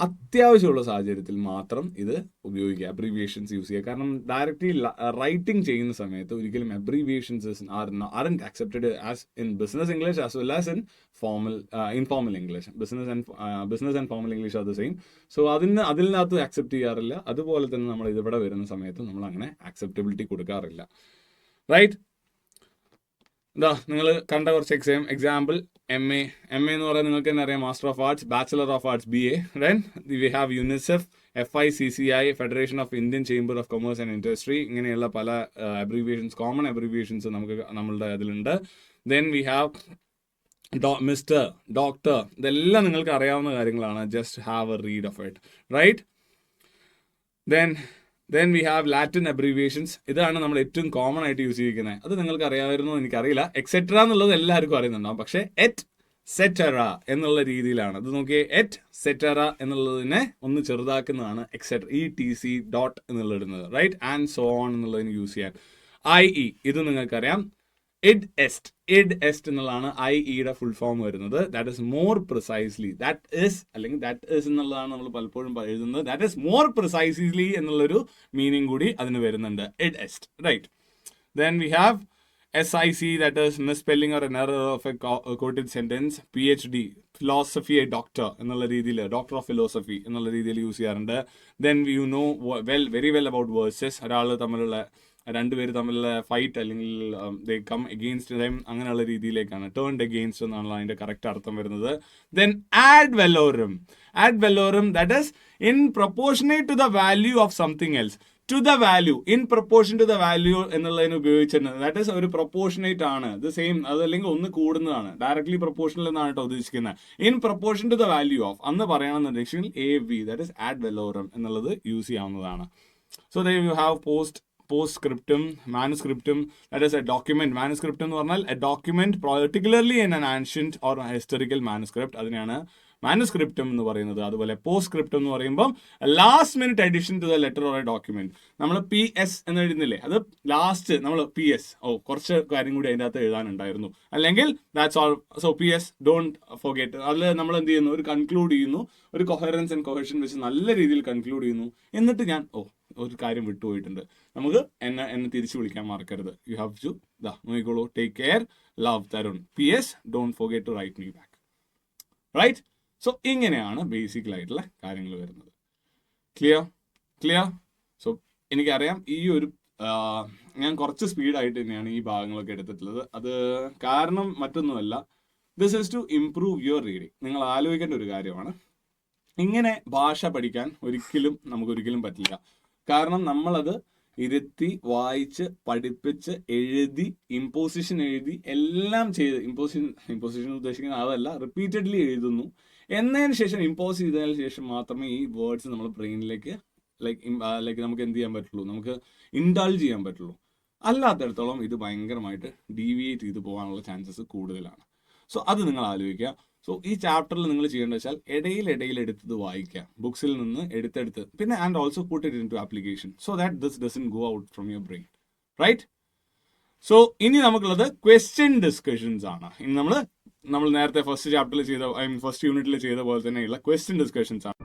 അത്യാവശ്യമുള്ള സാഹചര്യത്തിൽ മാത്രം ഇത് ഉപയോഗിക്കുക, അബ്രീവിയേഷൻസ് യൂസ് ചെയ്യുക. കാരണം ഡയറക്റ്റ്ലി റൈറ്റിംഗ് ചെയ്യുന്ന സമയത്ത് ഒരിക്കലും abbreviations aren't accepted as in business English as well as in informal English. Business and formal English are the same. So അതിനകത്ത് അക്സെപ്റ്റ് ചെയ്യാറില്ല. അതുപോലെ തന്നെ നമ്മൾ ഇതിവിടെ വരുന്ന സമയത്ത് നമ്മൾ അങ്ങനെ അക്സെപ്റ്റബിലിറ്റി കൊടുക്കാറില്ല, റൈറ്റ്? നിങ്ങൾ കണ്ട കുറച്ച് എക്സാമ്പിൾ. MA എന്ന് പറയുന്നത് നിങ്ങൾക്ക് തന്നെ അറിയാം, master of arts, bachelor of arts BA. Then we have UNICEF, FICCI, Federation of Indian Chamber of Commerce and Industry. ഇങ്ങനെയുള്ള പല അബ്രീവിയേഷൻസ്, കോമൺ അബ്രീവിയേഷൻസ് നമ്മളുടെ അതിലുണ്ട്. Then we have mister, doctor. ഇതെല്ലാം നിങ്ങൾക്ക് അറിയാവുന്ന കാര്യങ്ങളാണ്. Just have a read of it, right? Then we have Latin abbreviations. ഇതാണ് നമ്മൾ ഏറ്റവും കോമൺ ആയിട്ട് യൂസ് ചെയ്യിക്കുന്നത്. അത് നിങ്ങൾക്ക് അറിയാമായിരുന്നോ എനിക്കറിയില്ല. എക്സെട്ര എന്നുള്ളത് എല്ലാവർക്കും അറിയുന്നുണ്ടാവും. പക്ഷേ സെറ്ററ എന്നുള്ള രീതിയിലാണ്. അത് നോക്കിയേ, സെറ്ററ എന്നുള്ളതിനെ ഒന്ന് ചെറുതാക്കുന്നതാണ് ETC ഡോട്ട് എന്നുള്ള ഇടുന്നത്, റൈറ്റ്? ആൻഡ് സോ ഓൺ എന്നുള്ളതിന് യൂസ് ചെയ്യാൻ. IE ഇത് നിങ്ങൾക്കറിയാം. id est എന്നുള്ളതാണ് IEയുടെ ഫുൾ ഫോം വരുന്നത്. ദാറ്റ് ഇസ് മോർ പ്രിസൈസ്ലി, അല്ലെങ്കിൽ ദാറ്റ് ഇസ് എന്നുള്ളതാണ് നമ്മൾ പലപ്പോഴും എഴുതുന്നത്. ദാറ്റ് ഇസ് മോർ പ്രിസൈസ്ലി എന്നുള്ളൊരു മീനിങ് കൂടി അതിന് വരുന്നുണ്ട്, id est, right? Then we have SIC, that is misspelling or an error of a quoted sentence. PhD, philosophy doctor എന്നുള്ള രീതിയിൽ, ഡോക്ടർ ഓഫ് ഫിലോസഫി എന്നുള്ള രീതിയിൽ യൂസ് ചെയ്യാറുണ്ട്. Then you know very well about versus. രണ്ടുപേര് തമ്മിലുള്ള fight, അല്ലെങ്കിൽ they come against dum, അങ്ങനെയുള്ള രീതിയിലേക്കാണ്. ടേൺഡ് അഗെയിൻസ്റ്റ് എന്നാണല്ലോ അതിന്റെ കറക്റ്റ് അർത്ഥം വരുന്നത്. Then ad valorem, that is in proportionate to the value of something else. To the value, in proportion to the value എന്നുള്ളതിന് ഉപയോഗിച്ചിട്ടുണ്ട്. ദാറ്റ് ഈസ് ഒരു പ്രൊപ്പോർഷനേറ്റ് ആണ്, ഇത് സെയിം, അതല്ലെങ്കിൽ ഒന്ന് കൂടുന്നതാണ്. ഡയറക്ട്ലി പ്രൊപ്പോർഷണൽ എന്നാണ് കേട്ടോ ഉദ്ദേശിക്കുന്നത്. In proportion to the value of എന്ന് പറയുകയാണെന്നുണ്ടെങ്കിൽ AV, that is ad valorem എന്നുള്ളത് യൂസ് ചെയ്യാവുന്നതാണ്. സോ ദേ യു ഹാവ് പോസ്റ്റ്സ്ക്രിപ്റ്റും മാനുസ്ക്രിപ്റ്റും. That is a document. Manuscript എന്ന് പറഞ്ഞാൽ a document, particularly in an ancient or historical manuscript, അതിനെയാണ് മാനുസ്ക്രിപ്റ്റം എന്ന് പറയുന്നത്. അതുപോലെ പോസ്റ്റ്സ്ക്രിപ്റ്റം എന്ന് പറയുമ്പോൾ last minute addition to the letter or a document. നമ്മൾ PS എന്ന് എഴുതുന്നില്ലേ, അത് ലാസ്റ്റ് നമ്മൾ PS, കുറച്ച് കാര്യം കൂടി അതിൻ്റെ അകത്ത് എഴുതാനുണ്ടായിരുന്നു, അല്ലെങ്കിൽ that's all. So PS, don't forget. അതിൽ നമ്മൾ എന്ത് ചെയ്യുന്നു, ഒരു കൺക്ലൂഡ് ചെയ്യുന്നു, ഒരു കൊഹറൻസ് ആൻഡ് കൊഹഷൻ വെച്ച് നല്ല രീതിയിൽ കൺക്ലൂഡ് ചെയ്യുന്നു. എന്നിട്ട് ഞാൻ ഒരു കാര്യം വിട്ടുപോയിട്ടുണ്ട്. നമുക്ക് എന്നെ തിരിച്ചു വിളിക്കാൻ മറക്കരുത്. യു ഹാവ് ടു നോക്കിക്കോളൂ. Take care, love Tarun. PS, don't forget to write me back. Right? So ഇങ്ങനെയാണ് ബേസിക്കലായിട്ടുള്ള കാര്യങ്ങൾ വരുന്നത്. ക്ലിയർ? സോ എനിക്കറിയാം ഈ ഒരു ഞാൻ കുറച്ച് സ്പീഡായിട്ട് തന്നെയാണ് ഈ ഭാഗങ്ങളൊക്കെ എടുത്തിട്ടുള്ളത്. അത് കാരണം മറ്റൊന്നുമല്ല, this is to improve your reading. നിങ്ങൾ ആലോചിക്കേണ്ട ഒരു കാര്യമാണ്. ഇങ്ങനെ ഭാഷ പഠിക്കാൻ നമുക്കൊരിക്കലും പറ്റില്ല. കാരണം നമ്മളത് ഇരുത്തി വായിച്ച് പഠിപ്പിച്ച് എഴുതി ഇമ്പോസിഷൻ എഴുതി എല്ലാം ചെയ്ത് ഇമ്പോസിഷൻ ഉദ്ദേശിക്കുന്നത് അതല്ല, റിപ്പീറ്റഡ്ലി എഴുതുന്നു. എന്നതിന് ശേഷം ഇമ്പോസ് ചെയ്തതിന് ശേഷം മാത്രമേ ഈ വേർഡ്സ് നമ്മൾ ബ്രെയിനിലേക്ക് ലൈക്ക് നമുക്ക് എന്ത് ചെയ്യാൻ പറ്റുള്ളൂ, നമുക്ക് ഇൻഡൾജ് ചെയ്യാൻ പറ്റുള്ളൂ. അല്ലാത്തടത്തോളം ഇത് ഭയങ്കരമായിട്ട് ഡീവിയേറ്റ് ചെയ്ത് പോകാനുള്ള ചാൻസസ് കൂടുതലാണ്. സോ അത് നിങ്ങൾ ആലോചിക്കുക. സോ ഈ ചാപ്റ്ററിൽ നിങ്ങൾ ചെയ്യേണ്ടത് വെച്ചാൽ ഇടയിൽ എടുത്തത് വായിക്കുക, ബുക്സിൽ നിന്ന് എടുത്തെടുത്ത്, പിന്നെ and also put it into application so that this doesn't go out from your brain. Right? So ഇനി നമുക്കുള്ളത് ക്വസ്റ്റ്യൻ ഡിസ്കഷൻസ് ആണ്. ഇനി നമ്മൾ നേരത്തെ ഫസ്റ്റ് യൂണിറ്റിൽ ചെയ്ത പോലെ തന്നെയുള്ള ക്വസ്റ്റ്യൻ ഡിസ്കഷൻസ് ആണ്.